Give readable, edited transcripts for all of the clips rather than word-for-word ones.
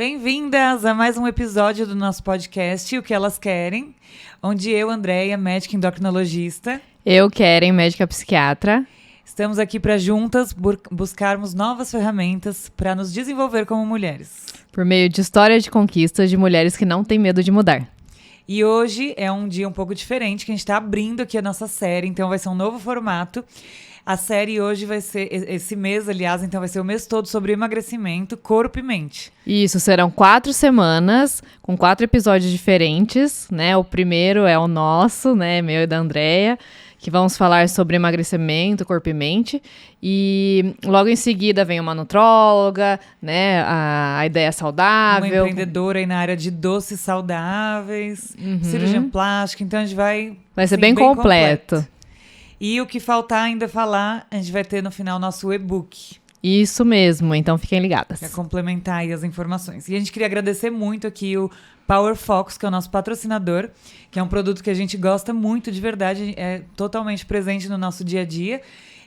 Bem-vindas a mais um episódio do nosso podcast, O Que Elas Querem, onde eu, Andréia, médica endocrinologista, eu, Keren, médica psiquiatra, estamos aqui para juntas buscarmos novas ferramentas para nos desenvolver como mulheres. Por meio de história de conquistas de mulheres que não têm medo de mudar. E hoje é um dia um pouco diferente, que a gente está abrindo aqui a nossa série, então vai ser um novo formato. A série hoje vai ser, esse mês, aliás, então vai ser o mês todo sobre emagrecimento, corpo e mente. Isso, serão 4 semanas, com 4 episódios diferentes, né? O primeiro é o nosso, né? Meu e da Andréia, que vamos falar sobre emagrecimento, corpo e mente. E logo em seguida vem uma nutróloga, né? A ideia saudável. Uma empreendedora aí na área de doces saudáveis, cirurgia plástica, então a gente vai... Vai ser bem completo. E o que faltar ainda falar, a gente vai ter no final nosso e-book. Isso mesmo, então fiquem ligadas. Para complementar aí as informações. E a gente queria agradecer muito aqui o Power Fox, que é o nosso patrocinador, que é um produto que a gente gosta muito de verdade, é totalmente presente no nosso dia a dia.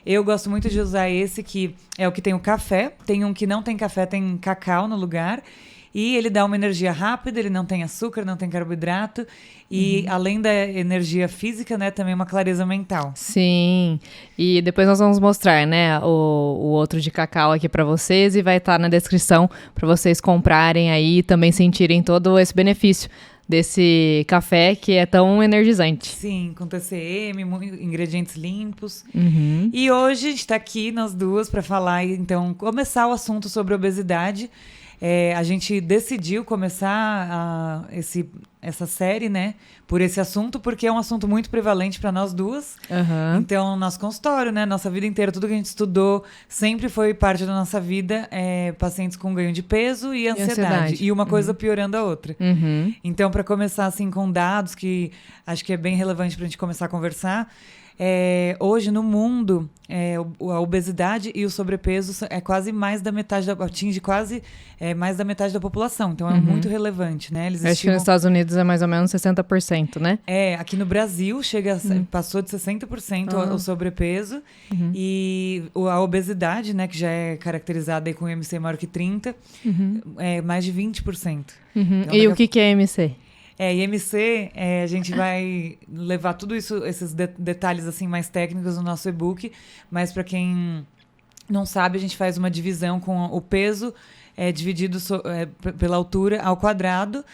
Eu gosto muito de usar esse, que é o que tem o café. Tem um que não tem café, tem cacau no lugar. E ele dá uma energia rápida, ele não tem açúcar, não tem carboidrato. E além da energia física, né, também uma clareza mental. Sim, e depois nós vamos mostrar, né, o outro de cacau aqui para vocês e vai estar na descrição para vocês comprarem aí e também sentirem todo esse benefício desse café que é tão energizante. Sim, com TCM, ingredientes limpos. E hoje a gente está aqui, nós duas, para falar, então, começar o assunto sobre obesidade. A gente decidiu começar essa série, né, por esse assunto, porque é um assunto muito prevalente para nós duas. Então, nosso consultório, né, nossa vida inteira, tudo que a gente estudou, sempre foi parte da nossa vida, pacientes com ganho de peso e ansiedade. E uma coisa piorando a outra. Então, para começar assim com dados que acho que é bem relevante para a gente começar a conversar, hoje no mundo a obesidade e o sobrepeso é quase mais da metade atinge quase mais da metade da população, então é muito relevante, né? Eles acho que nos Estados Unidos é mais ou menos 60%, né? Aqui no Brasil passou de 60% o sobrepeso e a obesidade, né, que já é caracterizada aí com IMC maior que 30, é mais de 20%. Então, e o que é IMC? IMC, a gente vai levar tudo isso, esses detalhes assim mais técnicos no nosso e-book, mas para quem não sabe, a gente faz uma divisão com o peso dividido pela altura ao quadrado.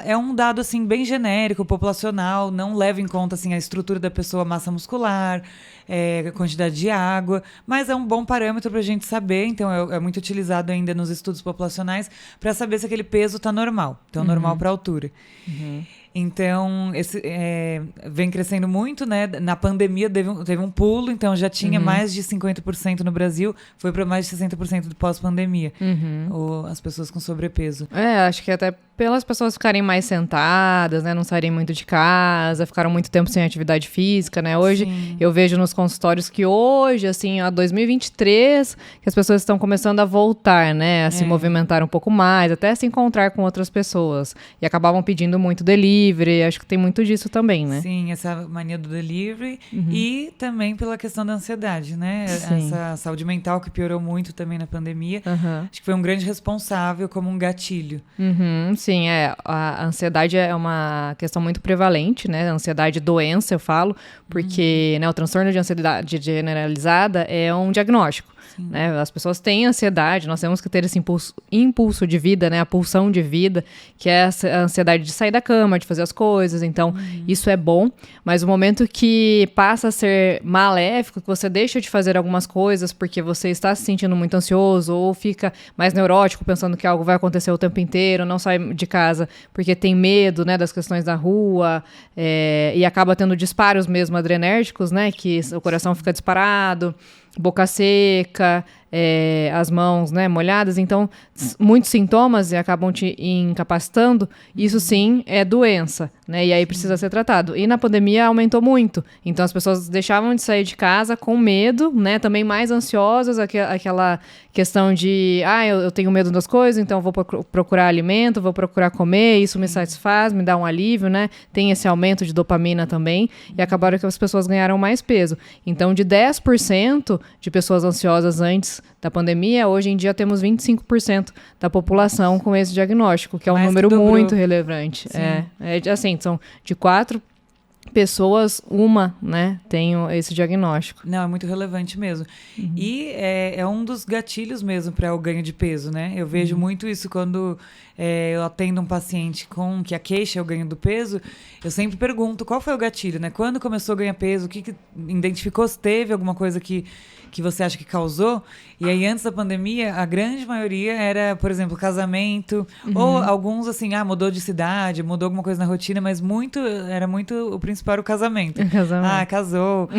É um dado assim bem genérico, populacional, não leva em conta assim a estrutura da pessoa, massa muscular, a quantidade de água, mas é um bom parâmetro para a gente saber. Então é muito utilizado ainda nos estudos populacionais para saber se aquele peso está normal, então normal para a altura. Então, vem crescendo muito, né? Na pandemia teve um pulo, então já tinha mais de 50% no Brasil, foi para mais de 60% do pós-pandemia, as pessoas com sobrepeso. Acho que até pelas pessoas ficarem mais sentadas, né? Não saírem muito de casa, ficaram muito tempo sem atividade física, né? Hoje, eu vejo nos consultórios que hoje, assim, a 2023, que as pessoas estão começando a voltar, né? A se movimentar um pouco mais, até se encontrar com outras pessoas. E acabavam pedindo muito delivery, acho que tem muito disso também, né? Sim, essa mania do delivery e também pela questão da ansiedade, né? Sim. Essa saúde mental que piorou muito também na pandemia. Acho que foi um grande responsável como um gatilho. Sim, a ansiedade é uma questão muito prevalente, né? A ansiedade doença, eu falo, porque né, o transtorno de ansiedade generalizada é um diagnóstico. Né? As pessoas têm ansiedade, nós temos que ter esse impulso de vida, né? A pulsão de vida, que é a ansiedade de sair da cama, de fazer as coisas. Então, isso é bom, mas o momento que passa a ser maléfico, que você deixa de fazer algumas coisas porque você está se sentindo muito ansioso ou fica mais neurótico, pensando que algo vai acontecer o tempo inteiro, não sai de casa porque tem medo, né, das questões da rua, e acaba tendo disparos mesmo adrenérgicos, né, que o coração fica disparado, boca seca, as mãos, né, molhadas, então muitos sintomas acabam te incapacitando, isso sim é doença, né? E aí precisa ser tratado. E na pandemia aumentou muito. Então as pessoas deixavam de sair de casa com medo, né? Também mais ansiosas, aquela questão de, eu tenho medo das coisas, então vou procurar alimento, vou procurar comer, isso me satisfaz, me dá um alívio, né? Tem esse aumento de dopamina também. E acabaram que as pessoas ganharam mais peso. Então, de 10% de pessoas ansiosas antes da pandemia, hoje em dia temos 25% da população com esse diagnóstico, que é um número muito relevante. Assim, são de 4 pessoas, uma, né, tem esse diagnóstico. Não, é muito relevante mesmo. E é um dos gatilhos mesmo para o ganho de peso, né? Eu vejo muito isso quando eu atendo um paciente que a queixa é o ganho do peso, eu sempre pergunto qual foi o gatilho, né? Quando começou a ganhar peso, o que identificou, se teve alguma coisa que você acha que causou? E aí, antes da pandemia, a grande maioria era, por exemplo, casamento, ou alguns, assim, mudou de cidade, mudou alguma coisa na rotina, mas era muito, o principal era o casamento. Casou,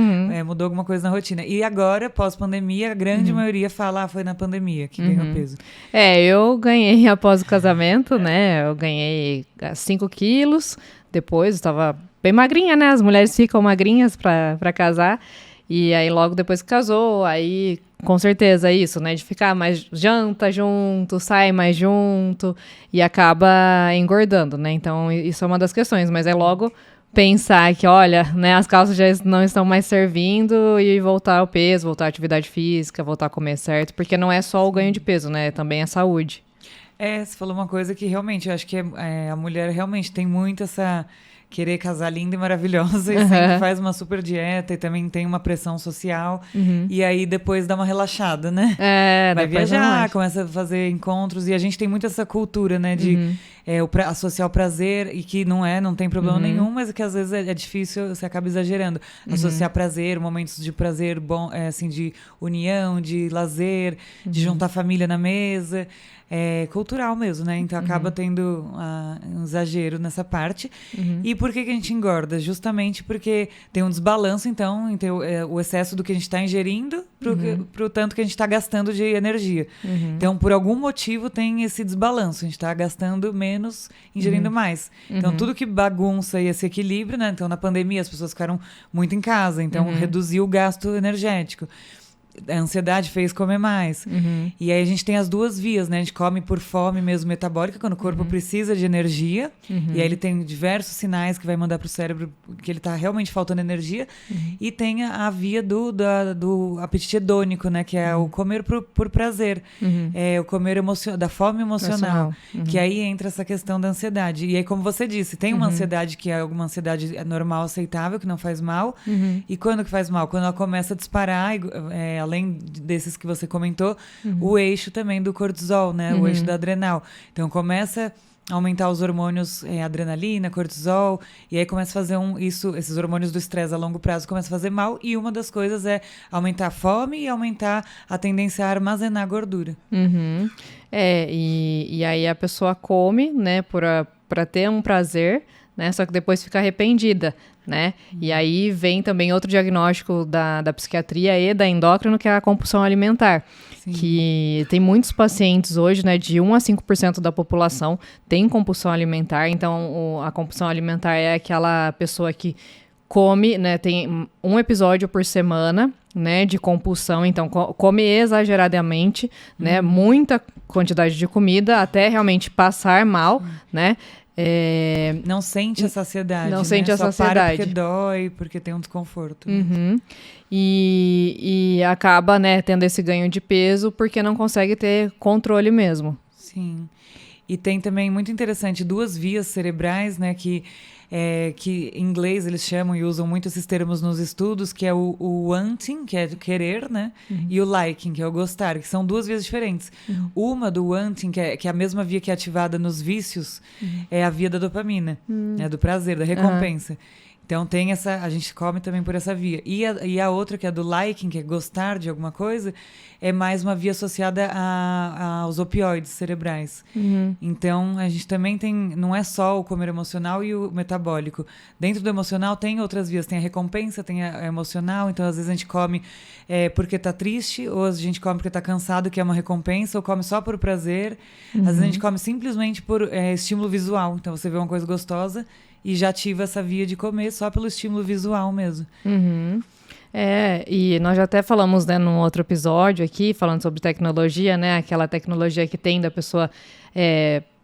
mudou alguma coisa na rotina. E agora, pós-pandemia, a grande maioria fala, foi na pandemia que ganhou peso. Eu ganhei após o casamento, né? Eu ganhei 5 quilos, depois estava bem magrinha, né? As mulheres ficam magrinhas para casar. E aí, logo depois que casou, aí, com certeza, é isso, né? De ficar mais janta junto, sai mais junto e acaba engordando, né? Então, isso é uma das questões. Mas é logo pensar que, olha, né? As calças já não estão mais servindo e voltar ao peso, voltar à atividade física, voltar a comer certo. Porque não é só o ganho de peso, né? Também é saúde. Você falou uma coisa que realmente, eu acho que a mulher realmente tem muito essa... querer casar linda e maravilhosa e sempre faz uma super dieta e também tem uma pressão social e aí depois dá uma relaxada, né? Vai viajar, começa a fazer encontros e a gente tem muito essa cultura, né? De associar o prazer e que não tem problema nenhum, mas que às vezes é difícil, você acaba exagerando. Associar prazer, momentos de prazer bom, assim, de união, de lazer, de juntar a família na mesa. É cultural mesmo, né? Então acaba tendo um exagero nessa parte. E por que a gente engorda? Justamente porque tem um desbalanço, então, o excesso do que a gente está ingerindo pro tanto que a gente está gastando de energia. Então, por algum motivo, tem esse desbalanço. A gente está gastando menos, ingerindo mais. Então, tudo que bagunça esse equilíbrio, né? Então, na pandemia, as pessoas ficaram muito em casa. Então, reduziu o gasto energético. A ansiedade fez comer mais. E aí a gente tem as duas vias, né? A gente come por fome mesmo metabólica, quando o corpo precisa de energia. E aí ele tem diversos sinais que vai mandar pro cérebro que ele tá realmente faltando energia. E tem a via do apetite hedônico, né? Que é o comer por prazer. É o comer da fome emocional. Que aí entra essa questão da ansiedade. E aí, como você disse, tem uma ansiedade que é uma ansiedade normal, aceitável, que não faz mal. E quando que faz mal? Quando ela começa a disparar, além desses que você comentou, o eixo também do cortisol, né? O eixo da adrenal. Então, começa a aumentar os hormônios, adrenalina, cortisol, e aí começa a fazer esses hormônios do estresse a longo prazo começam a fazer mal, e uma das coisas é aumentar a fome e aumentar a tendência a armazenar gordura. E aí a pessoa come, né, para ter um prazer, né, só que depois fica arrependida, né? E aí vem também outro diagnóstico da psiquiatria e da endócrino, que é a compulsão alimentar. Sim. Que tem muitos pacientes hoje, né, de 1 a 5% da população tem compulsão alimentar. Então, a compulsão alimentar é aquela pessoa que come, né, tem um episódio por semana, né, de compulsão. Então, come exageradamente, né, muita quantidade de comida até realmente passar mal, né? Não sente a saciedade, não sente a Só saciedade. Para porque dói, porque tem um desconforto. E acaba, né, tendo esse ganho de peso porque não consegue ter controle mesmo. Sim. E tem também, muito interessante, 2 vias cerebrais, né, que em inglês eles chamam e usam muito esses termos nos estudos, que é o wanting, que é querer, né? E o liking, que é o gostar, que são 2 vias diferentes. Uma do wanting, que é a mesma via que é ativada nos vícios, é a via da dopamina, né? Do prazer, da recompensa. Então tem a gente come também por essa via. E a outra, que é do liking, que é gostar de alguma coisa, é mais uma via associada aos opioides cerebrais. Então a gente também tem, não é só o comer emocional e o metabólico. Dentro do emocional tem outras vias, tem a recompensa, tem a emocional, então às vezes a gente come porque tá triste, ou a gente come porque tá cansado, que é uma recompensa, ou come só por prazer. Às vezes a gente come simplesmente por estímulo visual. Então você vê uma coisa gostosa e já ativa essa via de comer só pelo estímulo visual mesmo. E nós já até falamos, né, num outro episódio aqui, falando sobre tecnologia, né, aquela tecnologia que tem da pessoa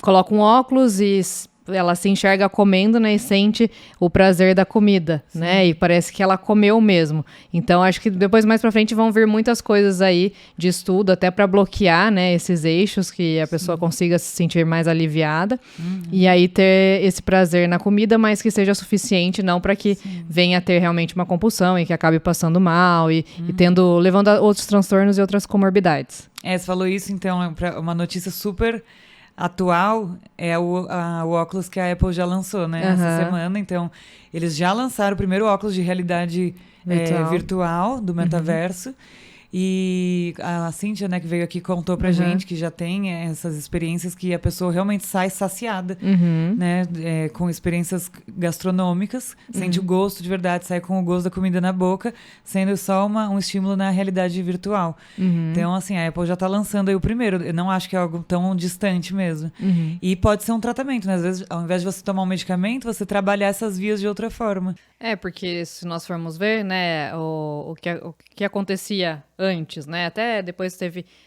coloca um óculos e ela se enxerga comendo, né, e sente o prazer da comida, né, e parece que ela comeu mesmo. Então, acho que depois, mais pra frente, vão vir muitas coisas aí de estudo, até para bloquear, né, esses eixos, que a pessoa consiga se sentir mais aliviada, e aí ter esse prazer na comida, mas que seja suficiente, não para que venha a ter realmente uma compulsão e que acabe passando mal e levando a outros transtornos e outras comorbidades. Você falou isso, então, uma notícia super atual é o óculos que a Apple já lançou, né? Essa semana. Então, eles já lançaram o primeiro óculos de realidade virtual do metaverso. E a Cíntia, né, que veio aqui, contou pra gente que já tem essas experiências que a pessoa realmente sai saciada, né? Com experiências gastronômicas, sente o gosto de verdade, sai com o gosto da comida na boca, sendo só um estímulo na realidade virtual. Então, assim, a Apple já tá lançando aí o primeiro. Eu não acho que é algo tão distante mesmo. E pode ser um tratamento, né? Às vezes, ao invés de você tomar um medicamento, você trabalhar essas vias de outra forma. Porque se nós formos ver, né, o que acontecia antes, né, até depois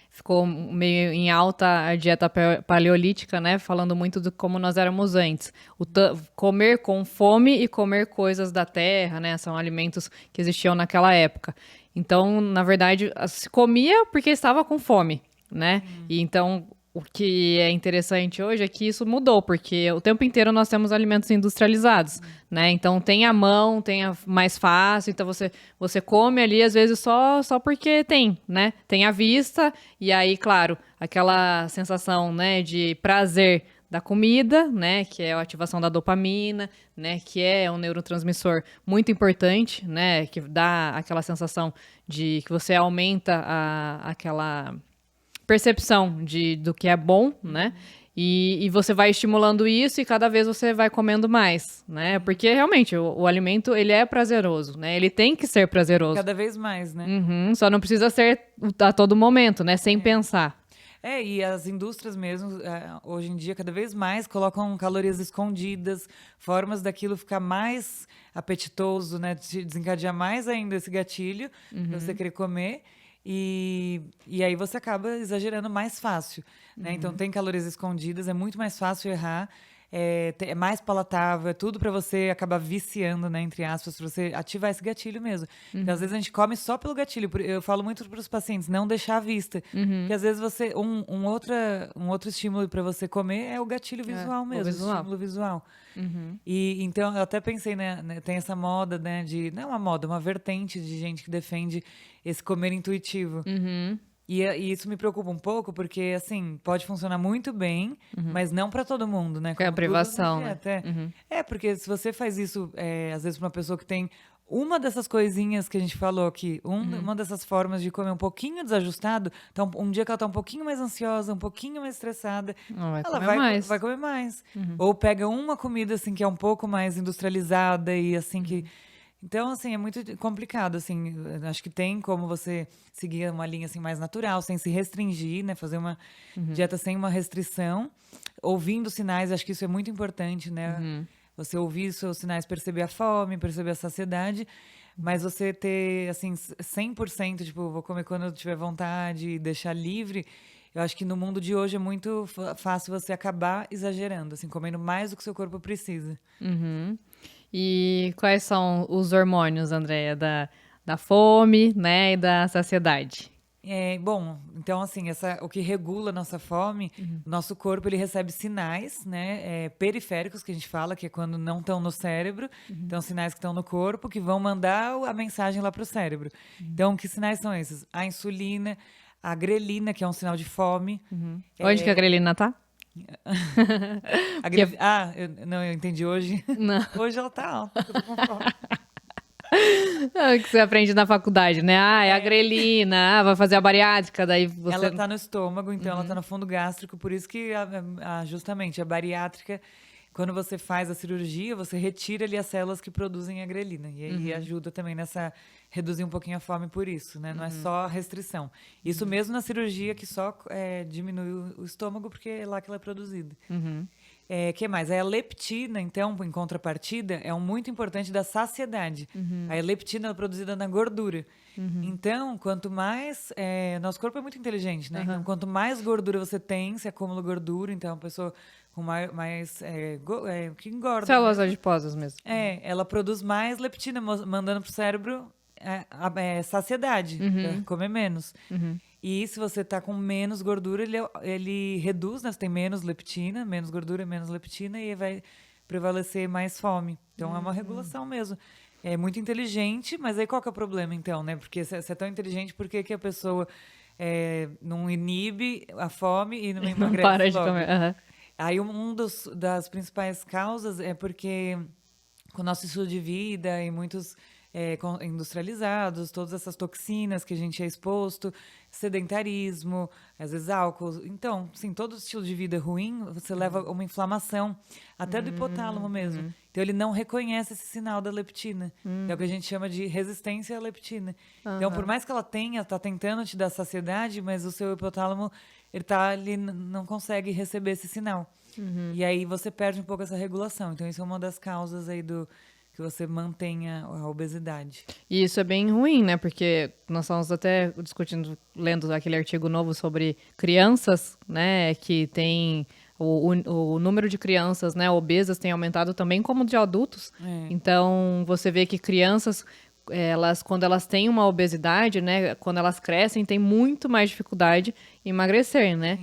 ficou meio em alta a dieta paleolítica, né, falando muito de como nós éramos antes. Comer com fome e comer coisas da terra, né, são alimentos que existiam naquela época. Então, na verdade, se comia porque estava com fome, né, e então... O que é interessante hoje é que isso mudou, porque o tempo inteiro nós temos alimentos industrializados, né? Então tem a mão, mais fácil, então você come ali às vezes só porque tem, né? Tem a vista e aí, claro, aquela sensação, né, de prazer da comida, né, que é a ativação da dopamina, né, que é um neurotransmissor muito importante, né, que dá aquela sensação de que você aumenta aquela percepção do que é bom, né? E você vai estimulando isso e cada vez você vai comendo mais, né? Porque realmente o alimento, ele é prazeroso, né? Ele tem que ser prazeroso. Cada vez mais, né? Só não precisa ser a todo momento, né? Sem pensar. E as indústrias mesmo, hoje em dia, cada vez mais colocam calorias escondidas, formas daquilo ficar mais apetitoso, né? Desencadear mais ainda esse gatilho pra você querer comer. E aí você acaba exagerando mais fácil, né? Então tem calorias escondidas, é muito mais fácil errar, é mais palatável, é tudo para você acabar viciando, né, entre aspas, para você ativar esse gatilho mesmo. Porque às vezes a gente come só pelo gatilho. Eu falo muito para os pacientes, não deixar à vista. Porque às vezes você um outro estímulo para você comer é o gatilho visual mesmo, o estímulo visual. E então eu até pensei, né, tem essa moda, né, não é uma moda, uma vertente de gente que defende esse comer intuitivo. E isso me preocupa um pouco, porque, assim, pode funcionar muito bem, mas não para todo mundo, né? É a privação, né? Porque se você faz isso, às vezes, para uma pessoa que tem uma dessas coisinhas que a gente falou aqui, uma dessas formas de comer um pouquinho desajustado, então, um dia que ela tá um pouquinho mais ansiosa, um pouquinho mais estressada, ela vai comer mais. Ou pega uma comida, assim, que é um pouco mais industrializada e, assim, que... Então, assim, é muito complicado, assim, acho que tem como você seguir uma linha, assim, mais natural, sem se restringir, né, fazer uma dieta sem uma restrição, ouvindo sinais, acho que isso é muito importante, né, você ouvir os seus sinais, perceber a fome, perceber a saciedade, mas você ter, assim, 100%, tipo, vou comer quando eu tiver vontade, deixar livre, eu acho que no mundo de hoje é muito fácil você acabar exagerando, assim, comendo mais do que o seu corpo precisa. E quais são os hormônios, Andréia, da fome, né, e da saciedade? Bom, então, assim, o que regula a nossa fome, o nosso corpo, ele recebe sinais, né, periféricos, que a gente fala, que é quando não estão no cérebro, então sinais que estão no corpo, que vão mandar a mensagem lá para o cérebro. Então, que sinais são esses? A insulina, a grelina, que é um sinal de fome. Onde que a grelina tá? Eu entendi hoje. Não. Hoje ela tá alta, eu tô com fome. Que você aprende na faculdade, né? É a grelina, vai fazer a bariátrica, daí você... Ela tá no estômago, então ela tá no fundo gástrico, por isso que justamente a bariátrica, quando você faz a cirurgia, você retira ali as células que produzem a grelina. E aí ajuda também reduzir um pouquinho a fome por isso, né? Não é só restrição. Isso mesmo na cirurgia que só diminui o estômago, porque é lá que ela é produzida. Que mais? A leptina, então, em contrapartida, é muito importante da saciedade. A leptina ela é produzida na gordura. Então, quanto mais... nosso corpo é muito inteligente, né? Então, quanto mais gordura você tem, você acumula gordura. Então, a pessoa com mais que engorda. Células adiposas mesmo. Ela produz mais leptina, mandando pro cérebro saciedade, pra comer menos. E se você tá com menos gordura, ele reduz, né? Você tem menos leptina, menos gordura, menos leptina, e vai prevalecer mais fome. Então, é uma regulação mesmo. É muito inteligente, mas aí qual que é o problema, então, né? Porque se é tão inteligente, por que a pessoa não inibe a fome e não emagrece Não para de logo? comer. Aí, das principais causas é porque com o nosso estilo de vida e muitos industrializados, todas essas toxinas que a gente é exposto, sedentarismo, às vezes álcool. Então, sim, todo estilo de vida ruim, você leva uma inflamação, até do hipotálamo mesmo. Então, ele não reconhece esse sinal da leptina. É o que a gente chama de resistência à leptina. Então, por mais que ela tá tentando te dar saciedade, mas o seu hipotálamo, ele não consegue receber esse sinal. E aí você perde um pouco essa regulação. Então, isso é uma das causas aí que você mantenha a obesidade. E isso é bem ruim, né? Porque nós estamos até discutindo, lendo aquele artigo novo sobre crianças, né? Que tem o número de crianças, né, obesas tem aumentado também como de adultos. Então, você vê que crianças, quando elas têm uma obesidade, né, quando elas crescem, têm muito mais dificuldade em emagrecer, né?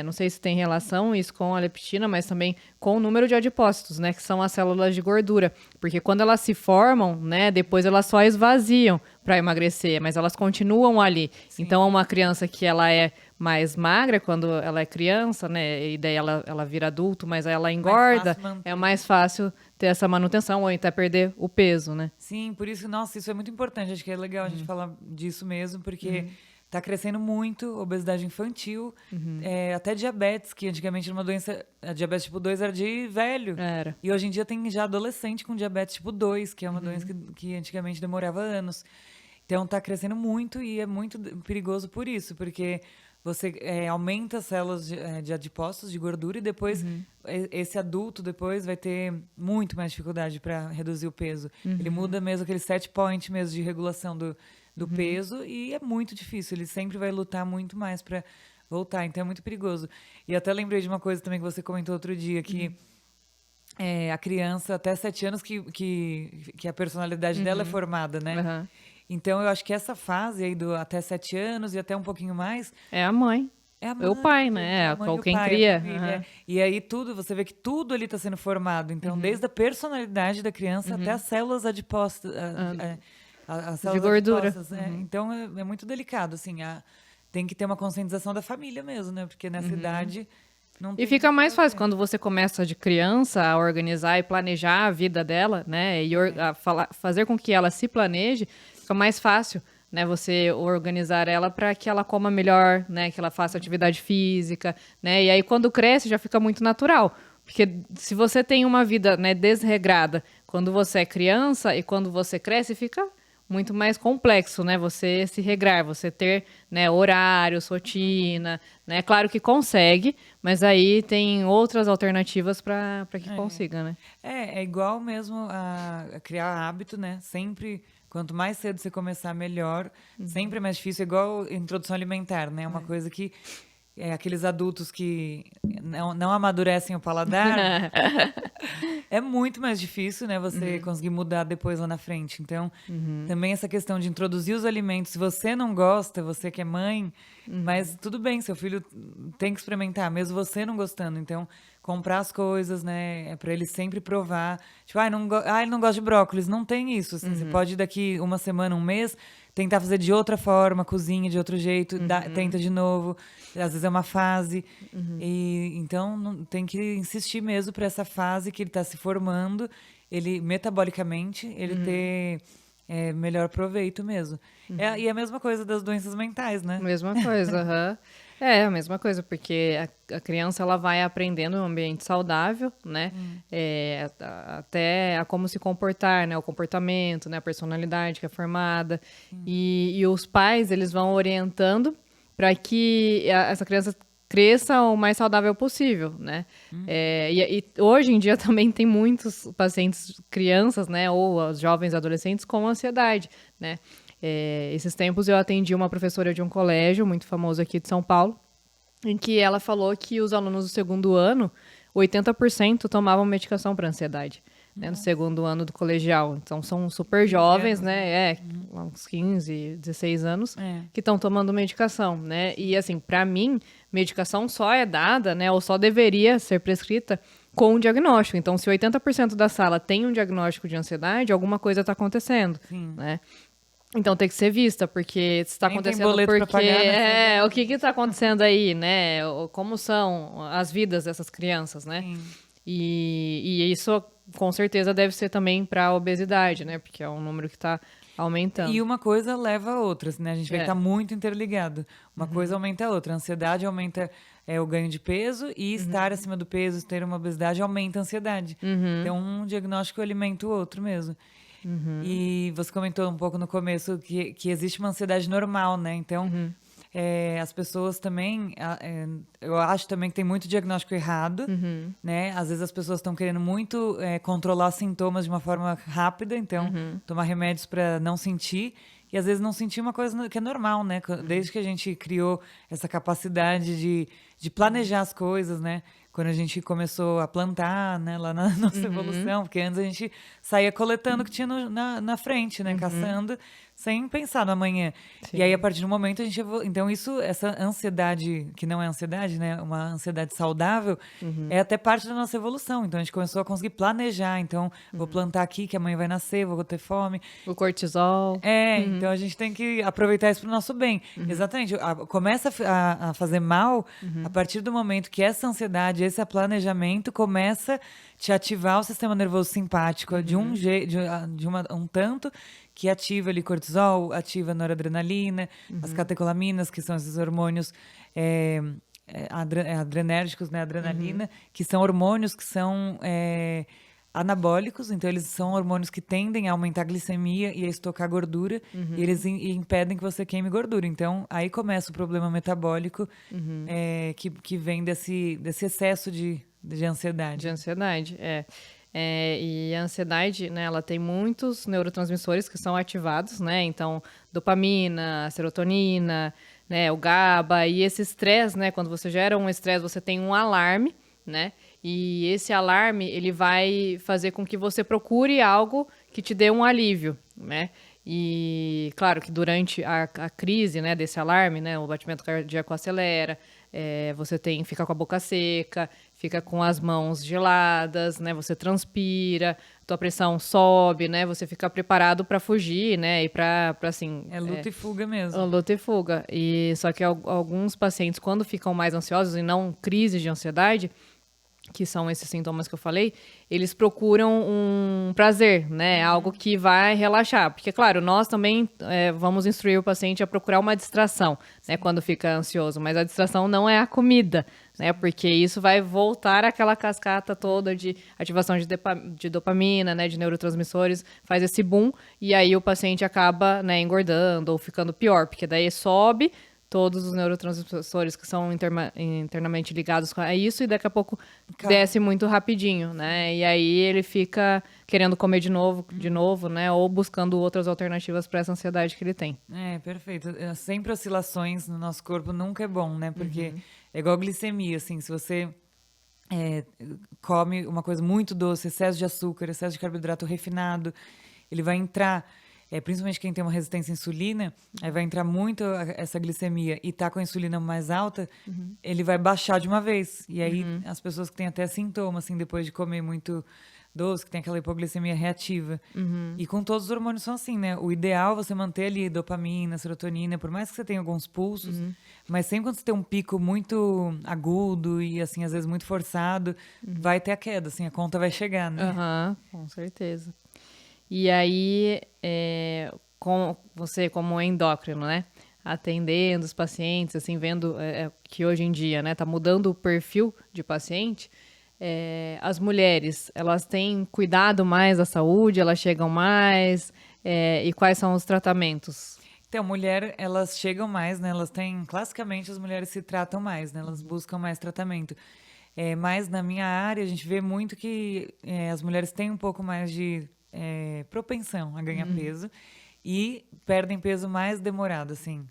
Não sei se tem relação isso com a leptina, mas também com o número de adipócitos, né, que são as células de gordura. Porque quando elas se formam, né, depois elas só esvaziam para emagrecer, mas elas continuam ali. Sim. Então, uma criança que ela é mais magra quando ela é criança, né, e daí ela vira adulto, mas ela engorda, é mais fácil ter essa manutenção ou até perder o peso, né? Sim, por isso, nossa, isso é muito importante. Acho que é legal a gente falar disso mesmo, porque tá crescendo muito obesidade infantil, até diabetes, que antigamente era uma doença, a diabetes tipo 2 era de velho. Era. E hoje em dia tem já adolescente com diabetes tipo 2, que é uma doença que antigamente demorava anos. Então tá crescendo muito e é muito perigoso por isso, porque você aumenta as células de adipócitos, de gordura, e depois esse adulto depois vai ter muito mais dificuldade para reduzir o peso. Ele muda mesmo aquele set point mesmo de regulação do peso e é muito difícil. Ele sempre vai lutar muito mais para voltar, então é muito perigoso. E até lembrei de uma coisa também que você comentou outro dia, que a criança até 7 anos que a personalidade dela é formada, né? Então, eu acho que essa fase aí do até 7 anos e até um pouquinho mais... É a mãe. É a mãe, o pai, né? Quem cria. E aí você vê que tudo ali está sendo formado. Então, desde a personalidade da criança até as células adipostas. As células de gordura. Adipostas, Então, é muito delicado, assim. Tem que ter uma conscientização da família mesmo, né? Porque nessa idade... E fica mais fácil quando você começa de criança a organizar e planejar a vida dela, né? E fazer com que ela se planeje, fica mais fácil, né? Você organizar ela para que ela coma melhor, né? Que ela faça atividade física, né? E aí quando cresce já fica muito natural. Porque se você tem uma vida, né, desregrada quando você é criança e quando você cresce, fica muito mais complexo, né? Você se regrar, você ter, né, horários, rotina, né? Claro que consegue, mas aí tem outras alternativas para que consiga, né? É igual mesmo a criar hábito, né? Sempre, quanto mais cedo você começar, melhor. Sempre é mais difícil, é igual introdução alimentar, né? Uma coisa que aqueles adultos que não amadurecem o paladar, é muito mais difícil, né? Você conseguir mudar depois lá na frente. Então, também essa questão de introduzir os alimentos. Se você não gosta, você que é mãe, mas tudo bem, seu filho tem que experimentar, mesmo você não gostando. Então, comprar as coisas, né? Para ele sempre provar. Tipo, ele não gosta de brócolis. Não tem isso. Assim, você pode, daqui uma semana, um mês, tentar fazer de outra forma, cozinha de outro jeito, tenta de novo. Às vezes é uma fase. E então tem que insistir mesmo para essa fase que ele está se formando, ele metabolicamente, ele ter melhor proveito mesmo. E a mesma coisa das doenças mentais, né? Mesma coisa, É a mesma coisa, porque a criança ela vai aprendendo em um ambiente saudável, né? Até a como se comportar, né? O comportamento, né? A personalidade que é formada. E os pais, eles vão orientando para que essa criança cresça o mais saudável possível, né? E hoje em dia também tem muitos pacientes, crianças, né, ou os jovens adolescentes com ansiedade, né? Esses tempos eu atendi uma professora de um colégio muito famoso aqui de São Paulo, em que ela falou que os alunos do segundo ano, 80% tomavam medicação para ansiedade, né, no segundo ano do colegial. Então, são super jovens, né? Uns 15, 16 anos, que estão tomando medicação, né? E, assim, para mim, medicação só é dada, né, ou só deveria ser prescrita com um diagnóstico. Então, se 80% da sala tem um diagnóstico de ansiedade, alguma coisa está acontecendo, né? Então tem que ser vista, porque se está acontecendo porque pagar, né? o que está acontecendo aí, né? Como são as vidas dessas crianças, né? E isso com certeza deve ser também para a obesidade, né? Porque é um número que está aumentando. E uma coisa leva a outra, né? A gente vê que está muito interligado. Uma coisa aumenta a outra. A ansiedade aumenta o ganho de peso e estar acima do peso, ter uma obesidade, aumenta a ansiedade. Então, um diagnóstico alimenta o outro mesmo. E você comentou um pouco no começo que existe uma ansiedade normal, né? Então, as pessoas também... eu acho também que tem muito diagnóstico errado, né? Às vezes as pessoas estão querendo muito controlar sintomas de uma forma rápida, então tomar remédios para não sentir. E às vezes não sentir uma coisa que é normal, né? Desde que a gente criou essa capacidade de planejar as coisas, né? Quando a gente começou a plantar, né, lá na nossa evolução, porque antes a gente saía coletando o que tinha na frente, né, caçando, sem pensar no amanhã. Sim. E aí, a partir do momento, a gente... Então, essa ansiedade, que não é ansiedade, né, uma ansiedade saudável, é até parte da nossa evolução. Então, a gente começou a conseguir planejar. Então, vou plantar aqui, que amanhã vai nascer, vou ter fome. O cortisol. Então a gente tem que aproveitar isso para o nosso bem. Exatamente. Começa a fazer mal a partir do momento que essa ansiedade, esse planejamento começa a te ativar o sistema nervoso simpático de um jeito, um tanto que ativa ali cortisol, ativa a noradrenalina, as catecolaminas, que são esses hormônios adrenérgicos, né, adrenalina, que são hormônios que são anabólicos, então eles são hormônios que tendem a aumentar a glicemia e a estocar gordura, e eles impedem que você queime gordura. Então, aí começa o problema metabólico que vem desse excesso de ansiedade. De ansiedade, e a ansiedade, né, ela tem muitos neurotransmissores que são ativados, né, então dopamina, serotonina, né, o GABA, e esse estresse, né, quando você gera um estresse, você tem um alarme, né, e esse alarme, ele vai fazer com que você procure algo que te dê um alívio, né, e claro que durante a crise, né, desse alarme, né, o batimento cardíaco acelera, você fica com a boca seca, fica com as mãos geladas, né? Você transpira, tua pressão sobe, né? Você fica preparado para fugir, né? E para assim... luta e fuga mesmo. Luta e fuga. E só que alguns pacientes, quando ficam mais ansiosos e não crises de ansiedade, que são esses sintomas que eu falei, eles procuram um prazer, né? Algo que vai relaxar. Porque, claro, nós também vamos instruir o paciente a procurar uma distração, né? Quando fica ansioso. Mas a distração não é a comida, né? Porque isso vai voltar àquela cascata toda de ativação de dopamina, né? De neurotransmissores, faz esse boom, e aí o paciente acaba, né, engordando ou ficando pior, porque daí sobe todos os neurotransmissores que são internamente ligados a isso, e daqui a pouco desce muito rapidinho, né? E aí ele fica querendo comer de novo, né? Ou buscando outras alternativas para essa ansiedade que ele tem. Perfeito. Sempre oscilações no nosso corpo nunca é bom, né? Porque é igual glicemia, assim, se você come uma coisa muito doce, excesso de açúcar, excesso de carboidrato refinado, ele vai entrar... principalmente quem tem uma resistência à insulina, aí vai entrar muito essa glicemia e tá com a insulina mais alta, ele vai baixar de uma vez. E aí as pessoas que têm até sintomas, assim, depois de comer muito doce, que tem aquela hipoglicemia reativa. E com todos os hormônios são assim, né? O ideal é você manter ali dopamina, serotonina, por mais que você tenha alguns pulsos, mas sempre quando você tem um pico muito agudo e, assim, às vezes muito forçado, vai ter a queda, assim, a conta vai chegar, né? Com certeza. E aí, com você como endócrino, né, atendendo os pacientes, assim, vendo que hoje em dia, né, tá mudando o perfil de paciente, as mulheres, elas têm cuidado mais da saúde, elas chegam mais, e quais são os tratamentos? Então, mulher, elas chegam mais, né? Elas têm, classicamente, as mulheres se tratam mais, né? Elas buscam mais tratamento. Mas na minha área, a gente vê muito que as mulheres têm um pouco mais de propensão a ganhar peso e perdem peso mais demorado, assim.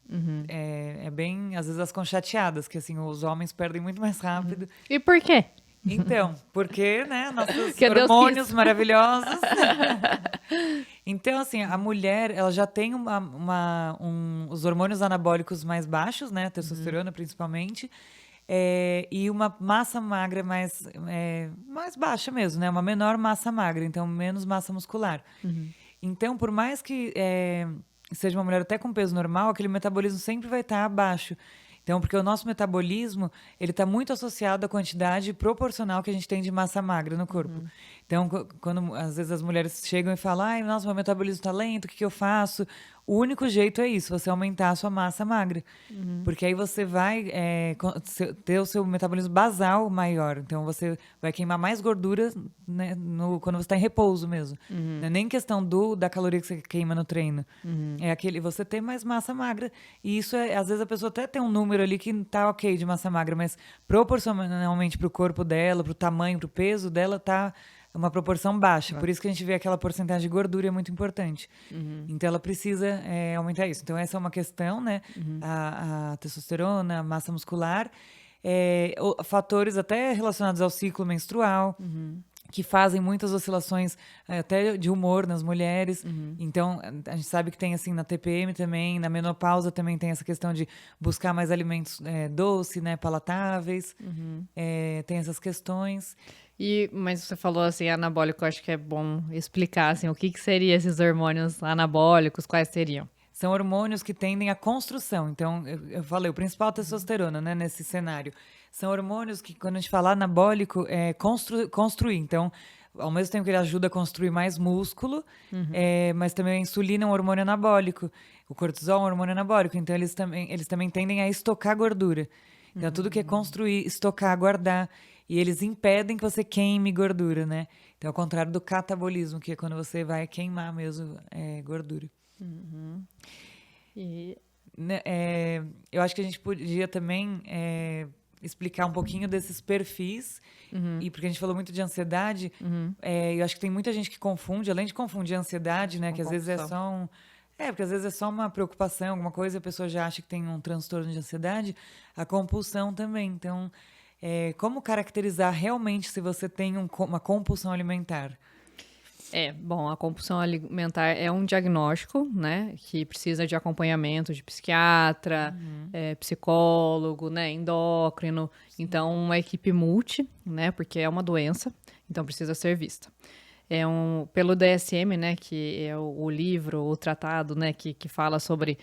É bem, às vezes, elas ficam chateadas, que assim, os homens perdem muito mais rápido. E por quê? Então, porque, né, nossos Que Deus hormônios quis. maravilhosos. Então, assim, a mulher, ela já tem os hormônios anabólicos mais baixos, né, a testosterona principalmente, e uma massa magra mais baixa mesmo, né, uma menor massa magra, então menos massa muscular. Então, por mais que seja uma mulher até com peso normal, aquele metabolismo sempre vai estar abaixo. Então, porque o nosso metabolismo, ele está muito associado à quantidade proporcional que a gente tem de massa magra no corpo. Então, quando às vezes as mulheres chegam e falam, ai, nossa, meu metabolismo está lento, o que eu faço? O único jeito é isso, você aumentar a sua massa magra. Porque aí você vai ter o seu metabolismo basal maior. Então, você vai queimar mais gordura, né, quando você está em repouso mesmo. Não é nem questão da caloria que você queima no treino. É você ter mais massa magra. E isso, às vezes, a pessoa até tem um número ali que tá ok de massa magra, mas proporcionalmente pro corpo dela, pro tamanho, pro peso dela, tá uma proporção baixa. Por isso que a gente vê aquela porcentagem de gordura é muito importante. Então, ela precisa aumentar isso. Então, essa é uma questão, né? A testosterona, a massa muscular. Fatores até relacionados ao ciclo menstrual, que fazem muitas oscilações até de humor nas mulheres. Então, a gente sabe que tem, assim, na TPM também, na menopausa também tem essa questão de buscar mais alimentos doces, né, palatáveis. Tem essas questões. Mas você falou assim, anabólico, acho que é bom explicar assim, o que seriam esses hormônios anabólicos, quais seriam? São hormônios que tendem à construção. Então, eu falei, o principal é a testosterona, né, nesse cenário. São hormônios que, quando a gente fala anabólico, é construir. Então, ao mesmo tempo que ele ajuda a construir mais músculo, mas também a insulina é um hormônio anabólico. O cortisol é um hormônio anabólico. Então, eles também tendem a estocar gordura. Então, tudo que é construir, estocar, guardar. E eles impedem que você queime gordura, né? Então, ao contrário do catabolismo, que é quando você vai queimar mesmo gordura. Eu acho que a gente podia também explicar um pouquinho desses perfis, e porque a gente falou muito de ansiedade, eu acho que tem muita gente que confunde, além de confundir a ansiedade, né, que às vezes é só porque às vezes é só uma preocupação, alguma coisa, a pessoa já acha que tem um transtorno de ansiedade, a compulsão também. Então, como caracterizar realmente se você tem uma compulsão alimentar? Bom, a compulsão alimentar é um diagnóstico, né, que precisa de acompanhamento de psiquiatra, psicólogo, né, endócrino. Sim. Então, uma equipe multi, né, porque é uma doença, então precisa ser vista. Pelo DSM, né, que é o livro, o tratado, né, que fala sobre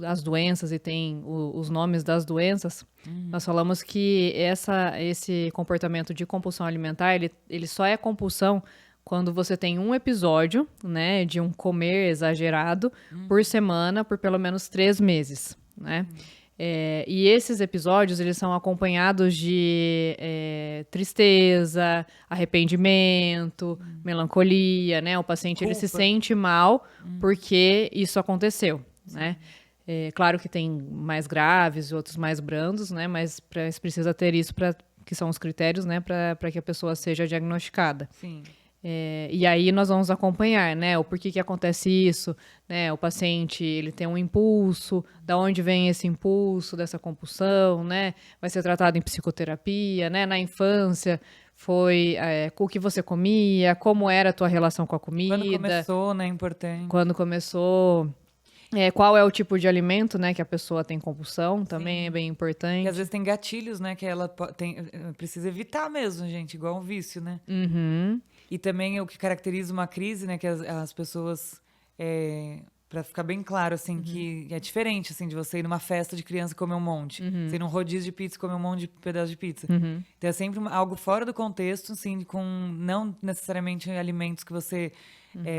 as doenças e tem os nomes das doenças, nós falamos que esse comportamento de compulsão alimentar, ele só é compulsão quando você tem um episódio, né, de um comer exagerado por semana por pelo menos 3 meses, né? E esses episódios, eles são acompanhados de tristeza, arrependimento, melancolia, né? O paciente, ele se sente mal porque isso aconteceu, né? Claro que tem mais graves, outros mais brandos, né? Mas precisa ter isso que são os critérios, né? Para que a pessoa seja diagnosticada. Sim. E aí nós vamos acompanhar, né, o porquê que acontece isso, né, o paciente, ele tem um impulso, da onde vem esse impulso, dessa compulsão, né, vai ser tratado em psicoterapia, né, na infância, foi com o que você comia, como era a tua relação com a comida. Quando começou, né, importante. Quando começou... qual é o tipo de alimento, né, que a pessoa tem compulsão, também é bem importante. Porque às vezes tem gatilhos, né, que ela precisa evitar mesmo, gente, igual um vício, né? E também o que caracteriza uma crise, né, que as pessoas, para ficar bem claro, assim, que é diferente, assim, de você ir numa festa de criança e comer um monte. Você ir num rodízio de pizza e comer um monte de pedaço de pizza. Então é sempre algo fora do contexto, assim, com não necessariamente alimentos que você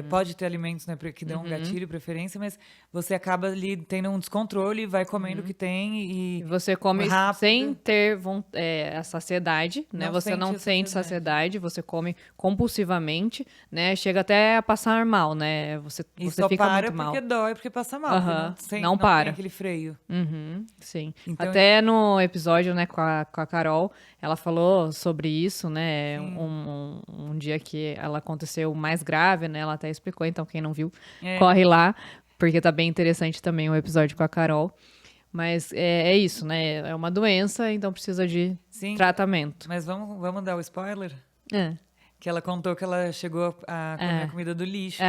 Pode ter alimentos, né, que dão um gatilho, preferência, mas você acaba ali tendo um descontrole, vai comendo o que tem E você come rápido. sem ter a saciedade, né? Você não sente saciedade, você come compulsivamente, né? Chega até a passar mal, né? Você só fica para muito mal. porque dói, porque passa mal. Não para. Tem aquele freio. Sim. Então, até no episódio, né, com a Carol, ela falou sobre isso, né? Um dia que ela aconteceu mais grave, né? Ela até explicou, então quem não viu, corre lá, porque tá bem interessante também o episódio com a Carol. Mas é isso, né? É uma doença, então precisa de tratamento. Mas vamos dar o spoiler? Que ela contou que ela chegou a comer a comida do lixo.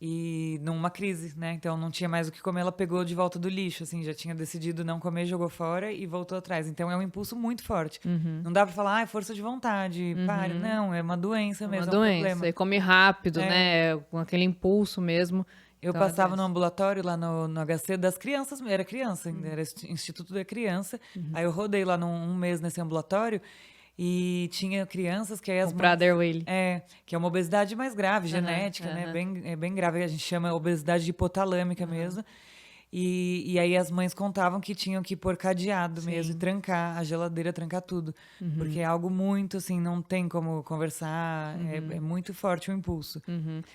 E numa crise, né? Então não tinha mais o que comer, ela pegou de volta do lixo, assim, já tinha decidido não comer, jogou fora e voltou atrás. Então é um impulso muito forte. Não dá pra falar, força de vontade, pare. Não, é uma doença mesmo, uma doença. problema. E come rápido, né? Com aquele impulso mesmo. Eu passava no ambulatório lá no HC das crianças, era criança ainda, era Instituto da Criança. Aí eu rodei lá um mês nesse ambulatório e tinha crianças que aí as mães... que é uma obesidade mais grave, genética, né? Bem grave, a gente chama obesidade hipotalâmica mesmo. E aí as mães contavam que tinham que pôr cadeado mesmo, e trancar a geladeira, trancar tudo. Porque é algo muito, assim, não tem como conversar, é muito forte o impulso.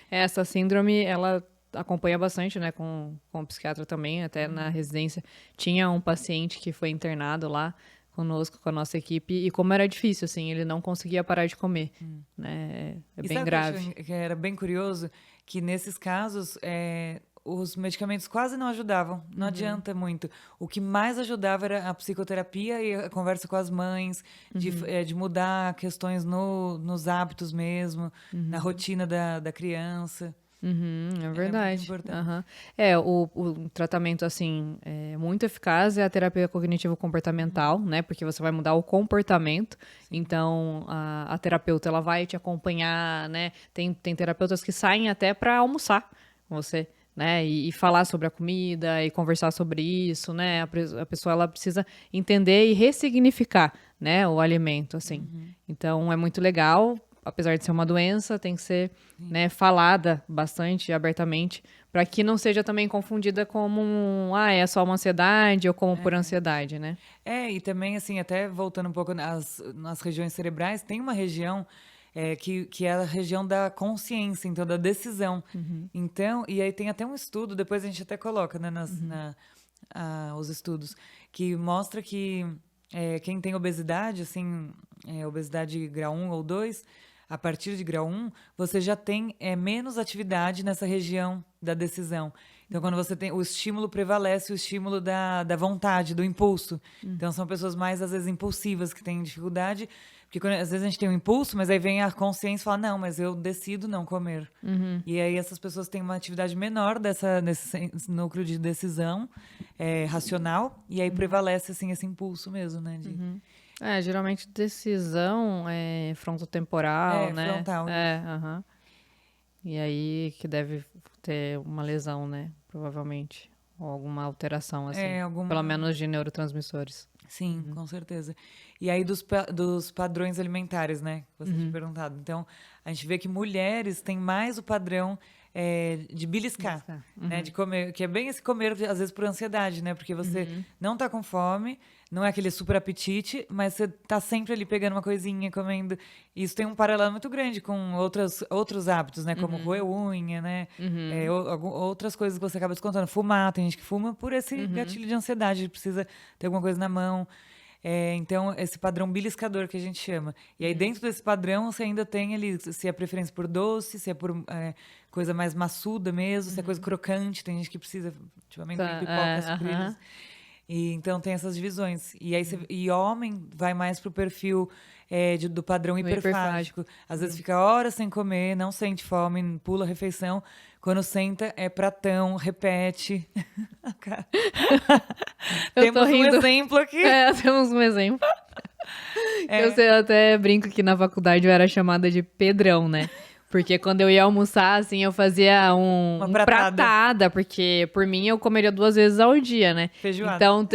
Essa síndrome, ela acompanha bastante, né, com o psiquiatra também, até na residência. Tinha um paciente que foi internado lá conosco, com a nossa equipe, e como era difícil, assim, ele não conseguia parar de comer, né, bem grave. Que era bem curioso, que nesses casos, os medicamentos quase não ajudavam, não adianta muito. O que mais ajudava era a psicoterapia e a conversa com as mães, de mudar questões nos hábitos mesmo, na rotina da criança. É verdade. É o tratamento, assim, muito eficaz é a terapia cognitivo-comportamental, né? Porque você vai mudar o comportamento. Então, a terapeuta, ela vai te acompanhar, né? Tem terapeutas que saem até para almoçar com você, né? E falar sobre a comida e conversar sobre isso, né? A pessoa, ela precisa entender e ressignificar, né? O alimento, assim. Então, é muito legal. Apesar de ser uma doença, tem que ser, né, falada bastante, abertamente, para que não seja também confundida como é só uma ansiedade ou como por ansiedade, né? E também, assim, até voltando um pouco nas regiões cerebrais, tem uma região que é a região da consciência, então, da decisão. Então, e aí tem até um estudo, depois a gente até coloca, né, os estudos, que mostra que quem tem obesidade, assim, obesidade grau 1 ou 2, a partir de grau 1, você já tem menos atividade nessa região da decisão. Então, quando você tem... O estímulo prevalece, o estímulo da vontade, do impulso. Então, são pessoas mais, às vezes, impulsivas, que têm dificuldade. Porque, às vezes, a gente tem um impulso, mas aí vem a consciência e fala, não, mas eu decido não comer. E aí, essas pessoas têm uma atividade menor nesse núcleo de decisão racional. E aí, prevalece, assim, esse impulso mesmo, né? Geralmente decisão é frontotemporal, né? Frontal. E aí que deve ter uma lesão, né? Provavelmente. Ou alguma alteração, assim. Pelo menos de neurotransmissores. Sim, com certeza. E aí dos padrões alimentares, né? Que você tinha perguntado. Então, a gente vê que mulheres têm mais o padrão de beliscar, né? De comer, que é bem esse comer, às vezes, por ansiedade, né? Porque você não tá com fome, não é aquele super apetite, mas você tá sempre ali pegando uma coisinha, comendo. E isso tem um paralelo muito grande com outros hábitos, né? Como roer unha, né? Outras coisas que você acaba descontando. Fumar, tem gente que fuma por esse gatilho de ansiedade, precisa ter alguma coisa na mão. Então, esse padrão beliscador que a gente chama. E aí, dentro desse padrão, você ainda tem ali, se é preferência por doce, se é por coisa mais maçuda mesmo, se é coisa crocante, tem gente que precisa, tipo, amendoim, pipoca, sucrilhos. E então tem essas divisões. E aí e homem vai mais pro perfil do padrão hiperfágico. Às vezes fica horas sem comer, não sente fome, pula a refeição. Quando senta, é pratão, repete. Temos um exemplo aqui. Temos um exemplo. Eu até brinco que na faculdade eu era chamada de Pedrão, né? Porque quando eu ia almoçar, assim, eu fazia Uma pratada. pratada, porque por mim eu comeria 2 vezes ao dia, né? Feijoada. Então,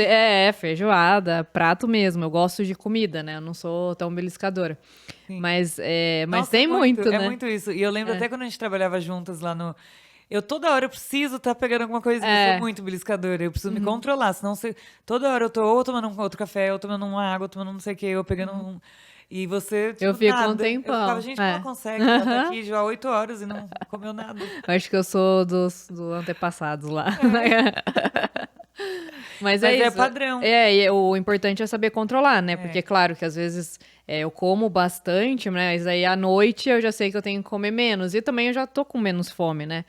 feijoada, prato mesmo. Eu gosto de comida, né? Eu não sou tão beliscadora. Sim. Mas Nossa, tem muito, é né? muito isso. E eu lembro até quando a gente trabalhava juntas lá no... Eu toda hora eu preciso estar pegando alguma coisinha. Eu sou muito beliscadora. Eu preciso me controlar. Senão toda hora eu tô ou tomando um outro café, ou tomando uma água, ou tomando não sei o quê, ou pegando um... E você, tipo, Eu fico nada. um tempão. Eu ficava, gente, como ela consegue? Ela tá aqui já há 8 horas e não comeu nada. Eu acho que eu sou dos antepassados lá. Mas é Mas é isso. padrão. E o importante é saber controlar, né? Porque, claro, que às vezes eu como bastante, né? Mas aí à noite eu já sei que eu tenho que comer menos. E também eu já tô com menos fome, né?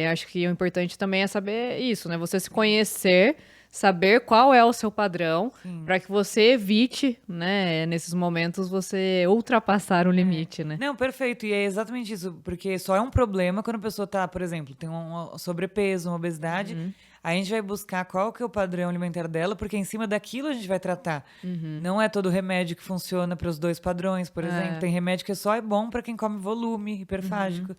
Eu acho que o importante também é saber isso, né? Você se conhecer, saber qual é o seu padrão, para que você evite, né? Nesses momentos, você ultrapassar o limite, né? Não, perfeito. E é exatamente isso. Porque só é um problema quando a pessoa tá, por exemplo, tem um sobrepeso, uma obesidade. Aí a gente vai buscar qual que é o padrão alimentar dela, porque em cima daquilo a gente vai tratar. Não é todo remédio que funciona para os 2 padrões, por exemplo. Tem remédio que só é bom para quem come volume hiperfágico.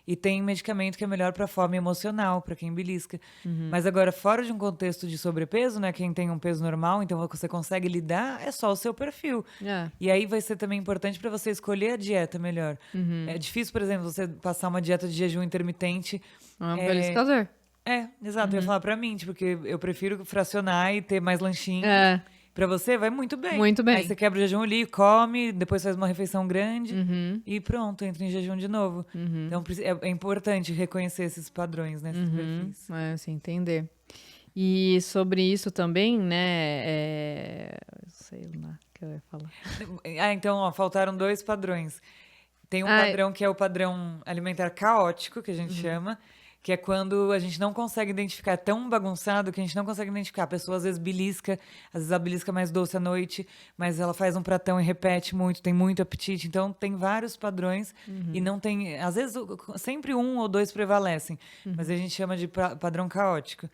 E tem medicamento que é melhor para fome emocional, para quem belisca. Mas agora, fora de um contexto de sobrepeso, né? Quem tem um peso normal, então você consegue lidar, é só o seu perfil. E aí vai ser também importante para você escolher a dieta melhor. É difícil, por exemplo, você passar uma dieta de jejum intermitente. É um beliscador. Exato. Eu ia falar pra mim, tipo, porque eu prefiro fracionar e ter mais lanchinho. Pra você, vai muito bem. Muito bem. Aí você quebra o jejum ali, come, depois faz uma refeição grande e pronto, entra em jejum de novo. Então é importante reconhecer esses padrões, né? Esses perfis. Assim, entender. E sobre isso também, né? Sei lá o que eu ia falar. Então, ó, faltaram 2 padrões. Tem um padrão que é o padrão alimentar caótico, que a gente chama, que é quando a gente não consegue identificar, é tão bagunçado que a gente não consegue identificar. A pessoa às vezes belisca, às vezes ela belisca mais doce à noite, mas ela faz um pratão e repete muito, tem muito apetite. Então tem vários padrões e não tem. Às vezes sempre 1 ou 2 prevalecem, mas a gente chama de padrão caótico.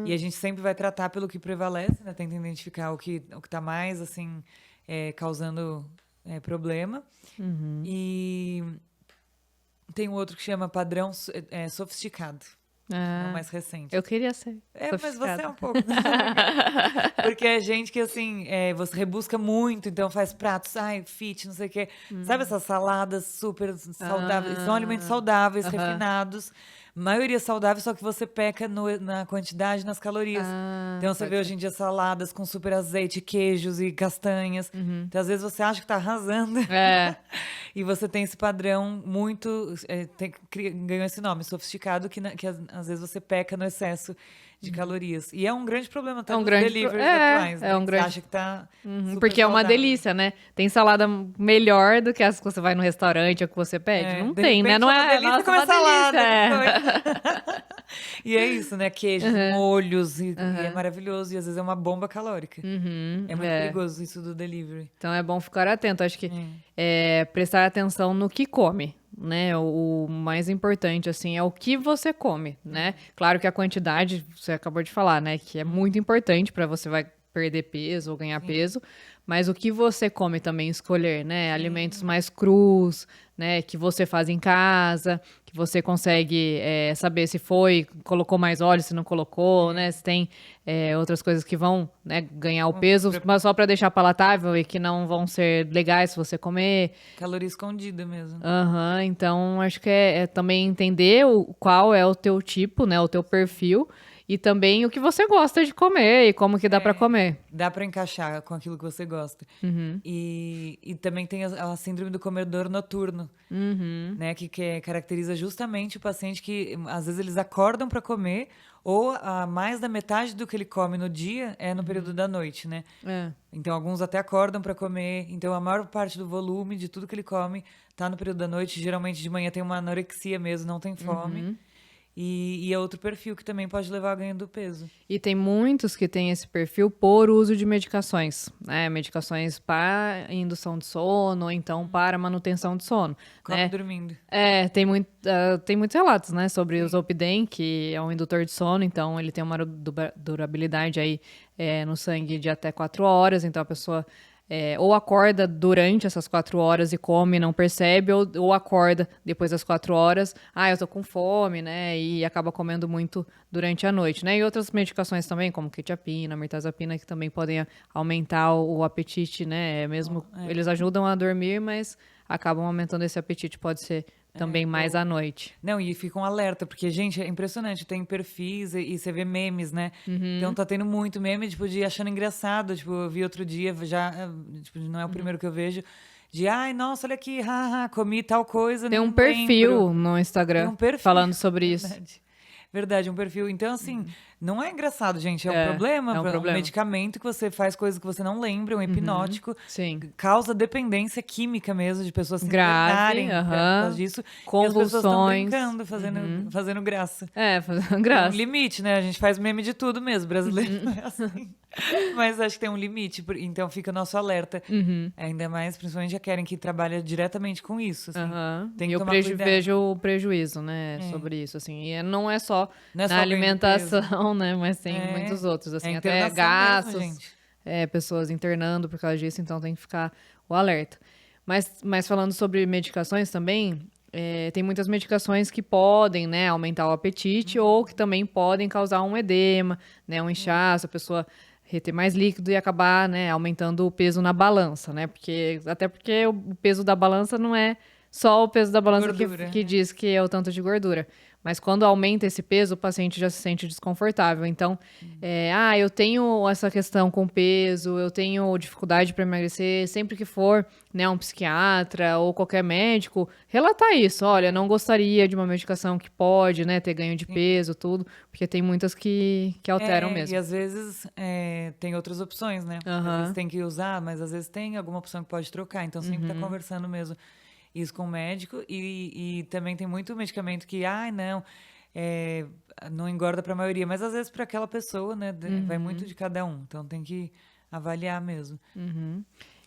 E a gente sempre vai tratar pelo que prevalece, né? Tenta identificar o que tá mais assim causando problema. E tem um outro que chama padrão sofisticado. É o mais recente. Eu queria ser Mas você é um pouco. Porque é gente que, assim, você rebusca muito, então faz pratos, fit, não sei o quê. Sabe essas saladas super saudáveis? São alimentos saudáveis, refinados. Maioria saudável, só que você peca na quantidade, nas calorias. Então você vê hoje em dia saladas com super azeite, queijos e castanhas. Então às vezes você acha que tá arrasando. E você tem esse padrão muito... ganhou esse nome, sofisticado, que às vezes você peca no excesso de calorias. E é um grande problema até nos deliveries atuais. Né? Você acha que tá super porque é uma saudável. delícia, né? Tem salada melhor do que as que você vai no restaurante ou que você pede? Não de tem, né? repente Não uma é delícia nossa, comer uma salada. delícia. Que coisa. E é isso, né? Queijos, molhos, e é maravilhoso. E às vezes é uma bomba calórica. É muito perigoso isso do delivery. Então é bom ficar atento. Acho que prestar atenção no que come, né? O mais importante, assim, é o que você come, né? Claro que a quantidade, você acabou de falar, né? Que é muito importante para você vai perder peso ou ganhar peso, mas o que você come também escolher, né? Alimentos mais crus, né? Que você faz em casa, que você consegue saber se colocou mais óleo, se não colocou, né? Se tem outras coisas que vão, né, ganhar o peso, mas só para deixar palatável e que não vão ser legais se você comer. Caloria escondida mesmo. Então acho que é também entender qual é o teu tipo, né? O teu perfil. E também o que você gosta de comer e como que dá pra comer. Dá pra encaixar com aquilo que você gosta. E também tem a síndrome do comedor noturno, né? Que caracteriza justamente o paciente que, às vezes, eles acordam pra comer ou mais da metade do que ele come no dia é no período da noite, né? Então, alguns até acordam pra comer. Então, a maior parte do volume de tudo que ele come tá no período da noite. Geralmente, de manhã tem uma anorexia mesmo, não tem fome. E é outro perfil que também pode levar a ganho do peso. E tem muitos que têm esse perfil por uso de medicações, né? Medicações para indução de sono, ou então para manutenção de sono. Come dormindo. Tem muitos relatos, né? Sobre o Zolpidem, que é um indutor de sono, então ele tem uma durabilidade aí no sangue de até 4 horas, então a pessoa ou acorda durante essas 4 horas e come e não percebe, ou acorda depois das 4 horas, eu tô com fome, né, e acaba comendo muito durante a noite, né, e outras medicações também, como quetiapina, mirtazapina, que também podem aumentar o apetite, né, mesmo eles ajudam a dormir, mas acabam aumentando esse apetite, pode ser também mais à noite. Não, e fica um alerta, porque, gente, é impressionante, tem perfis e você vê memes, né? Então tá tendo muito meme, tipo, de achando engraçado. Tipo, eu vi outro dia, já, tipo, não é o primeiro que eu vejo, de, ai, nossa, olha aqui, haha, comi tal coisa, Tem nem um perfil lembro. no Tem Instagram um perfil, falando sobre isso. verdade. Verdade, um perfil. Então, assim, não é engraçado, gente. É um É, problema. é um Um problema. medicamento que você faz coisas que você não lembra, um hipnótico. Sim. Causa dependência química mesmo, de pessoas se Grave, internarem por causa disso. E as pessoas estão convulsões. brincando, fazendo graça. Fazendo Tem um graça. limite, né? A gente faz meme de tudo mesmo, brasileiro não é assim. Mas acho que tem um limite, então fica o nosso alerta. Ainda mais, principalmente, já querem que trabalhe diretamente com isso. Assim. Tem E que eu tomar cuidado. vejo o prejuízo, né, sobre isso, assim. E não é só Não é na só ganho de alimentação, né, mas tem É, muitos outros, assim, é até internação gastos, mesmo, gente. pessoas internando por causa disso, então tem que ficar o alerta. Mas falando sobre medicações também, tem muitas medicações que podem, né, aumentar o apetite ou que também podem causar um edema, né, um inchaço, a pessoa reter mais líquido e acabar, né, aumentando o peso na balança, né, até porque o peso da balança não é só o peso da balança que diz que é o tanto de gordura. Mas quando aumenta esse peso, o paciente já se sente desconfortável. Então, eu tenho essa questão com peso, eu tenho dificuldade para emagrecer. Sempre que for, né, um psiquiatra ou qualquer médico, relatar isso. Olha, não gostaria de uma medicação que pode, né, ter ganho de peso, tudo. Porque tem muitas que alteram mesmo. E às vezes tem outras opções, né? Às vezes tem que usar, mas às vezes tem alguma opção que pode trocar. Então, sempre tá conversando mesmo isso com o médico. E também tem muito medicamento que, não engorda para a maioria. Mas às vezes para aquela pessoa, né? Vai muito de cada um. Então, tem que avaliar mesmo.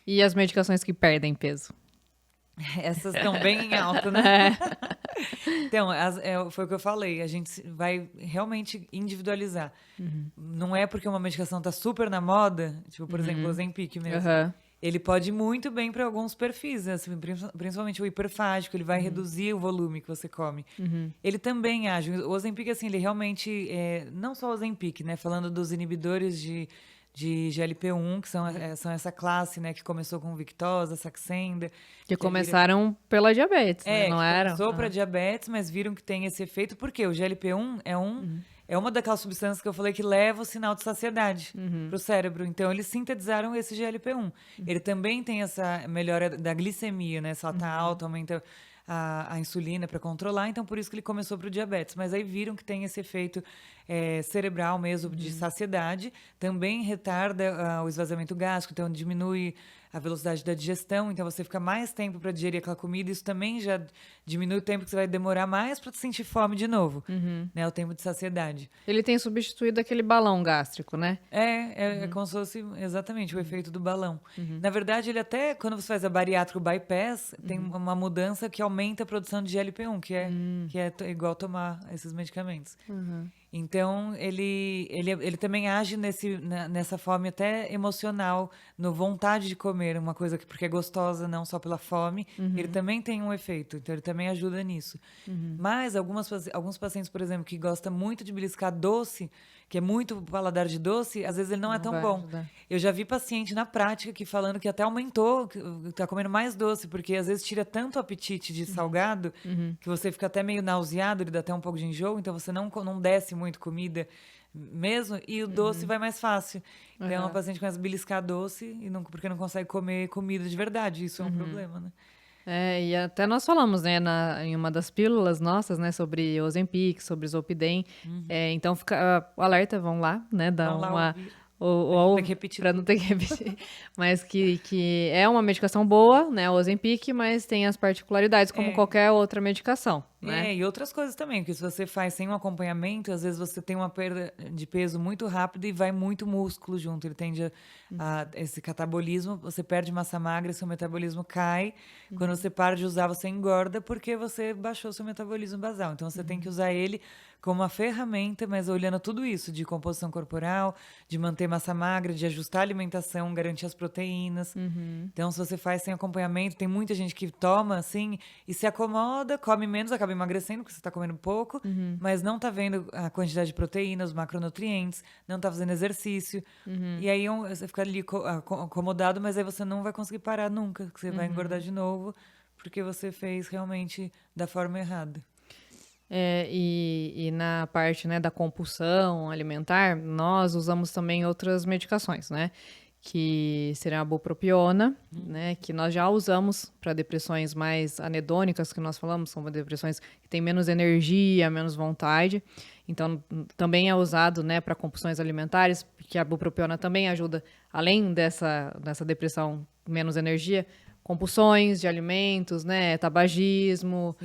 E as medicações que perdem peso? Essas estão bem em alta, né? Então, foi o que eu falei. A gente vai realmente individualizar. Não é porque uma medicação está super na moda, tipo, por exemplo, o Ozempic mesmo. Ele pode ir muito bem para alguns perfis, assim, principalmente o hiperfágico, ele vai reduzir o volume que você come. Ele também age. O Ozempic, assim, ele realmente... não só o Ozempic, né? Falando dos inibidores de GLP-1, que são essa classe, né, que começou com Victoza, Saxenda. Que começaram pela diabetes, né? Não era? Começou para diabetes, mas viram que tem esse efeito. Por quê? O GLP-1 é uma daquelas substâncias que eu falei que leva o sinal de saciedade para o cérebro. Então, eles sintetizaram esse GLP-1. Ele também tem essa melhora da glicemia, né? Se ela está alta, aumenta a insulina para controlar, então por isso que ele começou para o diabetes. Mas aí viram que tem esse efeito cerebral mesmo de saciedade, também retarda o esvaziamento gástrico, então diminui a velocidade da digestão, então você fica mais tempo para digerir aquela comida, isso também já diminui o tempo que você vai demorar mais para sentir fome de novo, né? O tempo de saciedade. Ele tem substituído aquele balão gástrico, né? É como se fosse exatamente o efeito do balão. Na verdade, ele até, quando você faz a bariátrico bypass, tem uma mudança que aumenta a produção de GLP-1, que é igual tomar esses medicamentos. Então, ele também age nessa fome até emocional, no vontade de comer, uma coisa porque é gostosa, não só pela fome. Ele também tem um efeito, então ele também ajuda nisso. Mas alguns pacientes, por exemplo, que gostam muito de beliscar doce, que é muito paladar de doce, às vezes ele não é tão bom. Ajudar. Eu já vi paciente na prática que falando que até aumentou, que tá comendo mais doce, porque às vezes tira tanto apetite de salgado que você fica até meio nauseado, ele dá até um pouco de enjoo, então você não desce muito comida mesmo, e o doce vai mais fácil. Então, uma paciente começa a beliscar doce porque não consegue comer comida de verdade. Isso é um problema, né? E até nós falamos, né, em uma das pílulas nossas, né, sobre Ozempic, sobre Zolpidem. Então, fica o alerta, vão lá, né, dar uma... Ou tem que repetir. Pra não ter que repetir. Mas que é uma medicação boa, né, o Ozempic, mas tem as particularidades como qualquer outra medicação, né? E outras coisas também, porque se você faz sem um acompanhamento, às vezes você tem uma perda de peso muito rápida e vai muito músculo junto. Ele tende a esse catabolismo, você perde massa magra, seu metabolismo cai. Quando você para de usar, você engorda porque você baixou seu metabolismo basal. Então, você tem que usar ele como uma ferramenta, mas olhando tudo isso, de composição corporal, de manter massa magra, de ajustar a alimentação, garantir as proteínas. Então, se você faz sem acompanhamento, tem muita gente que toma, assim, e se acomoda, come menos, acaba emagrecendo, porque você tá comendo pouco, mas não tá vendo a quantidade de proteínas, os macronutrientes, não tá fazendo exercício. E aí você fica ali acomodado, mas aí você não vai conseguir parar nunca, que você vai engordar de novo, porque você fez realmente da forma errada. E na parte, né, da compulsão alimentar, nós usamos também outras medicações, né? Que seria a bupropiona, né? Que nós já usamos para depressões mais anedônicas, que nós falamos, são depressões que têm menos energia, menos vontade. Então, também é usado, né, para compulsões alimentares, porque a bupropiona também ajuda, além dessa depressão menos energia, compulsões de alimentos, né, tabagismo.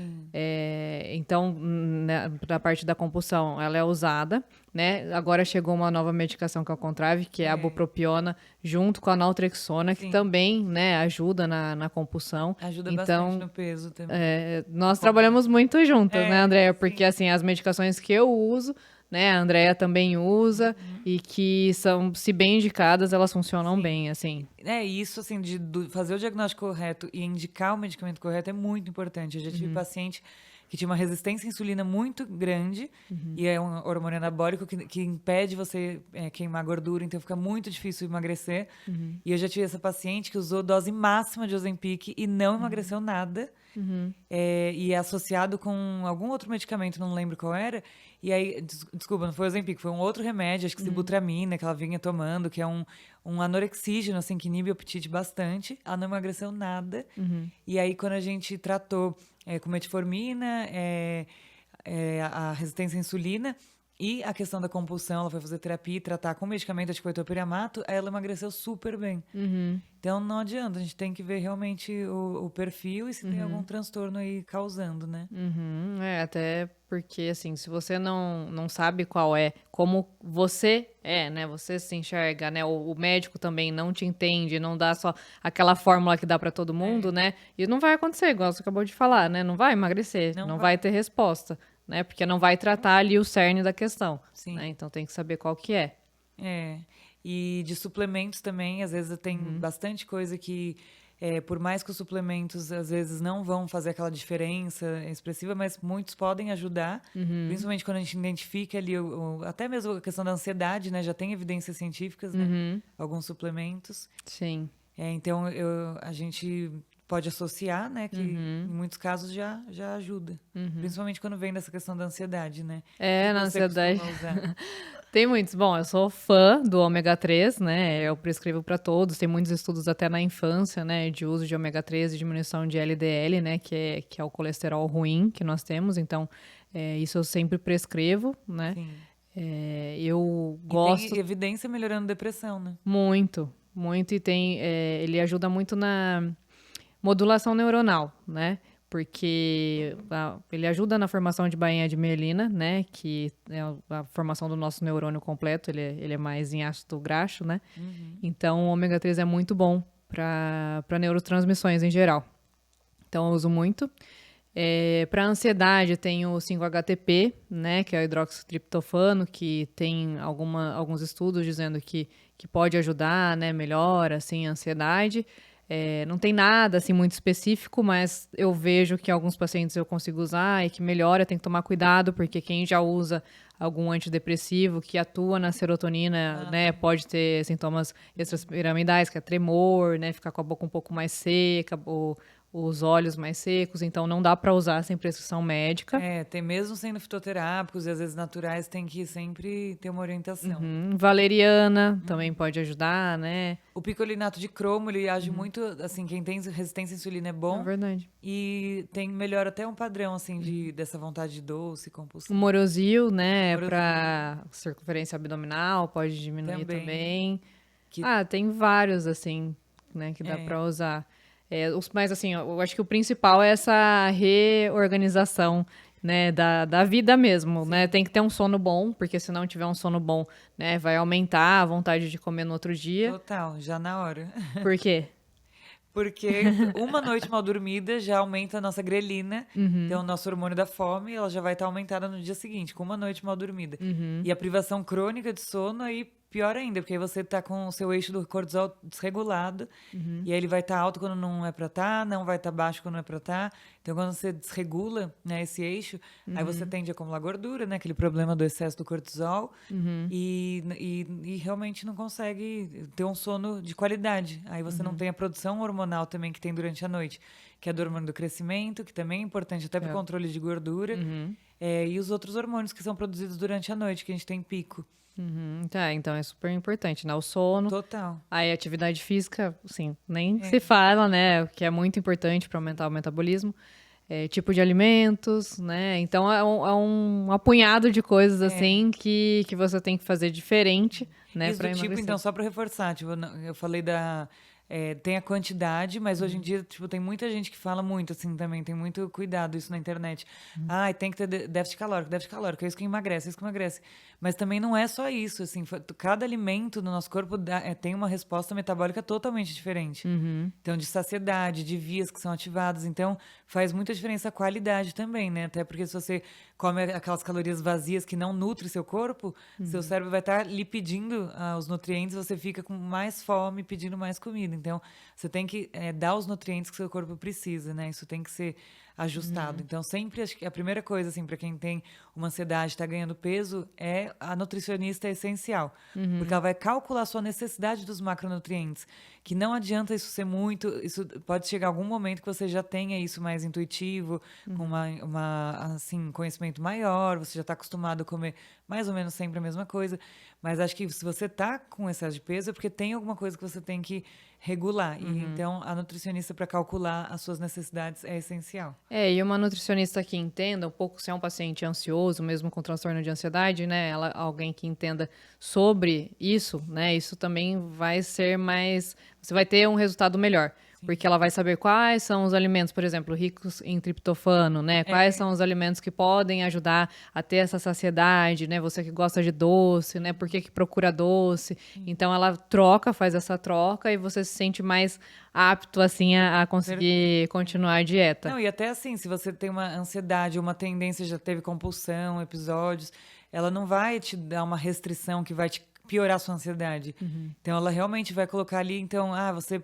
Então, né, para a parte da compulsão, ela é usada, né? Agora chegou uma nova medicação que é o Contrave, que é a bupropiona, junto com a naltrexona, que também, né, ajuda na compulsão. Ajuda então, bastante no peso também. Nós trabalhamos muito juntas, né, Andréia? Porque, assim, as medicações que eu uso, né, a Andréia também usa, e que são, se bem indicadas, elas funcionam bem, assim. Isso, assim, de fazer o diagnóstico correto e indicar o medicamento correto é muito importante. Eu já tive paciente que tinha uma resistência à insulina muito grande, e é um hormônio anabólico que impede você queimar gordura, então fica muito difícil emagrecer. E eu já tive essa paciente que usou dose máxima de Ozempic e não emagreceu nada. E é associado com algum outro medicamento, não lembro qual era. E aí, desculpa, não foi Ozempic, foi um outro remédio, acho que sibutramina, que ela vinha tomando, que é um anorexígeno, assim, que inibe o apetite bastante. Ela não emagreceu nada. E aí, quando a gente tratou com metformina, a resistência à insulina e a questão da compulsão, ela foi fazer terapia e tratar com medicamento, acho que foi topiramato, aí ela emagreceu super bem. Então não adianta, a gente tem que ver realmente o perfil e se tem algum transtorno aí causando, né? Até porque, assim, se você não sabe qual é, como você né, você se enxerga, né, o médico também não te entende, não dá só aquela fórmula que dá pra todo mundo, né, e não vai acontecer, igual você acabou de falar, né, não vai emagrecer, não vai ter resposta, né, porque não vai tratar ali o cerne da questão, né, então tem que saber qual que é. E de suplementos também, às vezes tem bastante coisa que, por mais que os suplementos às vezes não vão fazer aquela diferença expressiva, mas muitos podem ajudar, principalmente quando a gente identifica ali, até mesmo a questão da ansiedade, né? Já tem evidências científicas, né? Alguns suplementos. Sim. Então, a gente pode associar, né? Que em muitos casos já ajuda. Principalmente quando vem dessa questão da ansiedade, né? Na ansiedade. Tem muitos. Bom, eu sou fã do ômega 3, né? Eu prescrevo para todos. Tem muitos estudos até na infância, né? De uso de ômega 3 e diminuição de LDL, né? Que é o colesterol ruim que nós temos. Então, isso eu sempre prescrevo, né? Sim. Eu gosto... E tem evidência melhorando depressão, né? Muito, muito. E ele ajuda muito na modulação neuronal, né? Porque ele ajuda na formação de bainha de mielina, né? Que é a formação do nosso neurônio completo, ele é mais em ácido graxo, né? Então, o ômega 3 é muito bom para neurotransmissões em geral. Então, eu uso muito. Para ansiedade, tem o 5-HTP, né? Que é o hidroxitriptofano, que tem alguns estudos dizendo que pode ajudar, né? Melhora, assim, a ansiedade. Não tem nada assim muito específico, mas eu vejo que alguns pacientes eu consigo usar e que melhora, tem que tomar cuidado, porque quem já usa algum antidepressivo que atua na serotonina, né, pode ter sintomas extrapiramidais, que é tremor, né, ficar com a boca um pouco mais seca, os olhos mais secos, então não dá para usar sem prescrição médica. Tem mesmo sendo fitoterápicos e às vezes naturais, tem que sempre ter uma orientação. Valeriana também pode ajudar, né? O picolinato de cromo, ele age muito, assim, quem tem resistência à insulina é bom. É verdade. E melhora até um padrão, assim, dessa vontade de doce, compulsão. O Morosil, né, para circunferência abdominal, pode diminuir também. Tem vários, assim, né, que dá para usar. Mas, assim, eu acho que o principal é essa reorganização, né, da vida mesmo, né? Tem que ter um sono bom, porque se não tiver um sono bom, né, vai aumentar a vontade de comer no outro dia. Total, já na hora. Por quê? Porque uma noite mal dormida já aumenta a nossa grelina, então o nosso hormônio da fome, ela já vai estar aumentada no dia seguinte, com uma noite mal dormida. E a privação crônica de sono, aí pior ainda, porque aí você tá com o seu eixo do cortisol desregulado, e aí ele vai estar alto quando não é pra estar, não vai estar baixo quando não é pra estar. Então, quando você desregula, né, esse eixo, aí você tende a acumular gordura, né, aquele problema do excesso do cortisol, e realmente não consegue ter um sono de qualidade. Aí você não tem a produção hormonal também que tem durante a noite, que é do hormônio do crescimento, que também é importante até para o controle de gordura, e os outros hormônios que são produzidos durante a noite, que a gente tem pico. Então é super importante, né? O sono. Total. Aí a atividade física, assim, nem se fala, né? Que é muito importante para aumentar o metabolismo. Tipo de alimentos, né? Então é um apunhado de coisas, assim, que você tem que fazer diferente, né? Isso Pra do tipo, emagrecer. então, só para reforçar, tipo, eu falei tem a quantidade, mas hoje em dia, tipo, tem muita gente que fala muito, assim, também, tem muito cuidado isso na internet. Tem que ter déficit calórico, é isso que emagrece, é isso que emagrece. Mas também não é só isso, assim, cada alimento no nosso corpo tem uma resposta metabólica totalmente diferente. Então, de saciedade, de vias que são ativadas, então faz muita diferença a qualidade também, né? Até porque se você come aquelas calorias vazias que não nutrem seu corpo, seu cérebro vai estar lhe pedindo os nutrientes, você fica com mais fome, pedindo mais comida. Então, você tem que dar os nutrientes que seu corpo precisa, né? Isso tem que ser ajustado. Então, sempre acho que a primeira coisa, assim, para quem tem uma ansiedade, está ganhando peso, a nutricionista é essencial. Porque ela vai calcular a sua necessidade dos macronutrientes. Que não adianta isso ser muito. Isso pode chegar algum momento que você já tenha isso mais intuitivo, com assim, conhecimento maior, você já está acostumado a comer mais ou menos sempre a mesma coisa. Mas acho que se você está com excesso de peso, é porque tem alguma coisa que você tem que regular. E então, a nutricionista, para calcular as suas necessidades, é essencial. E uma nutricionista que entenda um pouco se é um paciente ansioso, mesmo com transtorno de ansiedade, né? Alguém que entenda sobre isso, né? Isso também vai ser mais... Você vai ter um resultado melhor. Porque ela vai saber quais são os alimentos, por exemplo, ricos em triptofano, né? Quais são os alimentos que podem ajudar a ter essa saciedade, né? Você que gosta de doce, né? Por que procura doce? Então, ela faz essa troca e você se sente mais apto, assim, a conseguir continuar a dieta. Não, e até assim, se você tem uma ansiedade, uma tendência, já teve compulsão, episódios, ela não vai te dar uma restrição que vai te piorar a sua ansiedade. Então, ela realmente vai colocar ali, então, você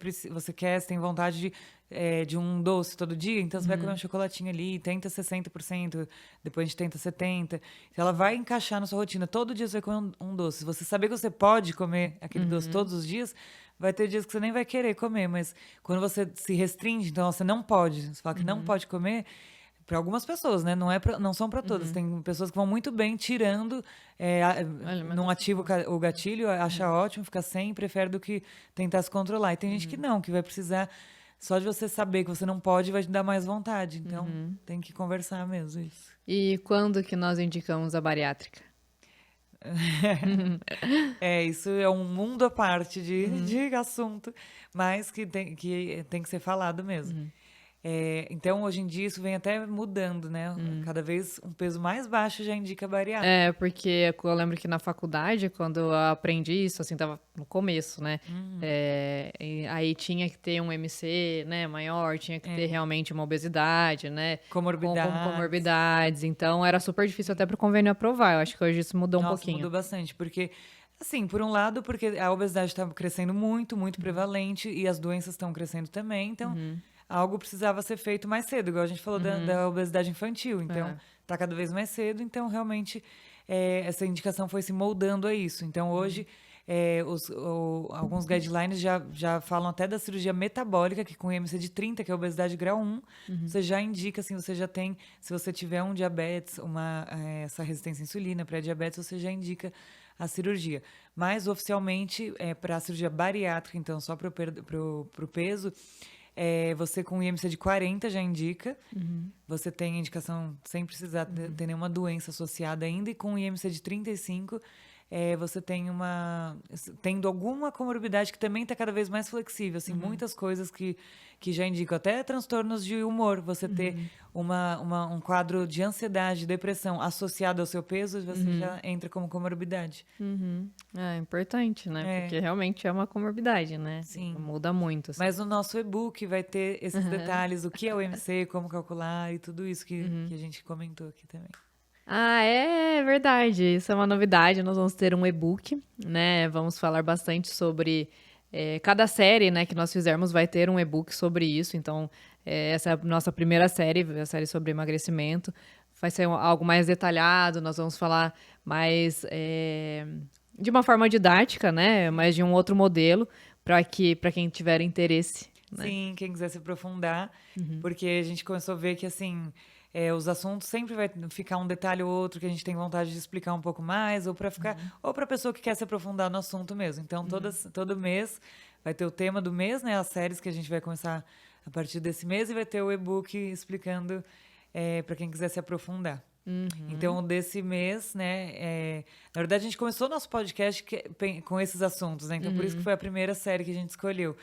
tem vontade de um doce todo dia, então você vai comer um chocolatinho ali, tenta 60%, depois a gente tenta 70%. Então, ela vai encaixar na sua rotina. Todo dia você vai comer um doce. Se você saber que você pode comer aquele doce todos os dias, vai ter dias que você nem vai querer comer, mas quando você se restringe, então você não pode, você fala que não pode comer, para algumas pessoas, né? Não são para todas. Tem pessoas que vão muito bem tirando, não ativa o gatilho, acha ótimo, fica sem, prefere do que tentar se controlar. E tem gente que não, que vai precisar, só de você saber que você não pode, vai te dar mais vontade. Então, tem que conversar mesmo isso. E quando que nós indicamos a bariátrica? Isso é um mundo à parte de assunto, mas que tem que ser falado mesmo. Então, hoje em dia, isso vem até mudando, né? Cada vez um peso mais baixo já indica bariátrica. Porque eu lembro que na faculdade, quando eu aprendi isso, assim, tava no começo, né? E aí tinha que ter um MC, né, maior, tinha que ter realmente uma obesidade, né? Comorbidades. Então, era super difícil até pro convênio aprovar. Eu acho que hoje isso mudou um pouquinho. Mudou bastante, porque... Assim, por um lado, porque a obesidade está crescendo muito, muito prevalente, e as doenças estão crescendo também, então... Algo precisava ser feito mais cedo, igual a gente falou da obesidade infantil. Então, está cada vez mais cedo. Então, realmente, essa indicação foi se moldando a isso. Então, hoje, alguns guidelines já falam até da cirurgia metabólica, que com IMC de 30, que é a obesidade grau 1, você já indica, assim, você já tem... Se você tiver um diabetes, essa resistência à insulina, pré-diabetes, você já indica a cirurgia. Mas, oficialmente, para a cirurgia bariátrica, então, só para o peso... você com IMC de 40 já indica. Você tem indicação sem precisar ter nenhuma doença associada ainda. E com IMC de 35 você tendo alguma comorbidade que também está cada vez mais flexível, assim, muitas coisas que já indicam, até transtornos de humor, você ter um quadro de ansiedade, depressão associado ao seu peso, você já entra como comorbidade. É importante, né? Porque realmente é uma comorbidade, né? Sim. Muda muito. Assim. Mas no nosso e-book vai ter esses detalhes, o que é o MC, como calcular e tudo isso que a gente comentou aqui também. Ah, é verdade. Isso é uma novidade. Nós vamos ter um e-book, né? Vamos falar bastante sobre cada série, né, que nós fizermos vai ter um e-book sobre isso. Então, essa é a nossa primeira série, a série sobre emagrecimento. Vai ser algo mais detalhado. Nós vamos falar mais de uma forma didática, né? Mas de um outro modelo para quem tiver interesse. Né? Sim, quem quiser se aprofundar, porque a gente começou a ver que assim. Os assuntos sempre vai ficar um detalhe ou outro que a gente tem vontade de explicar um pouco mais, ou para ou para a pessoa que quer se aprofundar no assunto mesmo. Então, todo mês vai ter o tema do mês, né? As séries que a gente vai começar a partir desse mês, e vai ter o e-book explicando para quem quiser se aprofundar. Então, desse mês, né? Na verdade, a gente começou nosso podcast com esses assuntos, né? Então, por isso que foi a primeira série que a gente escolheu,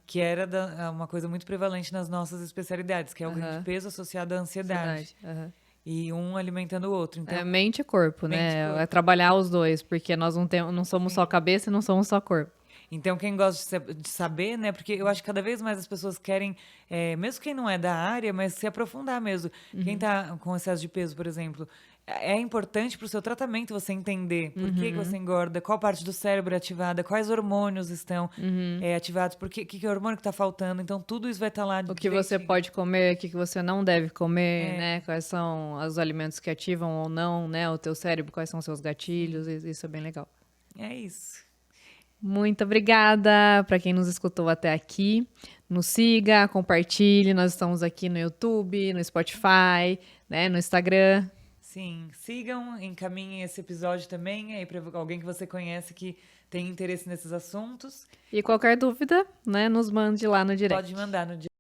que era uma coisa muito prevalente nas nossas especialidades, que é o ganho de peso associado à ansiedade. E um alimentando o outro. Então, mente e corpo, né? corpo. É trabalhar os dois, porque nós não somos só cabeça e não somos só corpo. Então, quem gosta de saber, né? Porque eu acho que cada vez mais as pessoas querem, mesmo quem não é da área, mas se aprofundar mesmo. Quem está com excesso de peso, por exemplo, é importante para o seu tratamento você entender por que você engorda, qual parte do cérebro é ativada, quais hormônios estão ativados, que hormônio que está faltando. Então, tudo isso vai estar lá. O que você pode comer, o que você não deve comer, né? Quais são os alimentos que ativam ou não, né? O teu cérebro, quais são os seus gatilhos. Isso é bem legal. É isso. Muito obrigada para quem nos escutou até aqui. Nos siga, compartilhe. Nós estamos aqui no YouTube, no Spotify, né, no Instagram. Sim, sigam, encaminhem esse episódio também aí para alguém que você conhece que tem interesse nesses assuntos. E qualquer dúvida, né, nos mande lá no direct. Pode mandar no direct.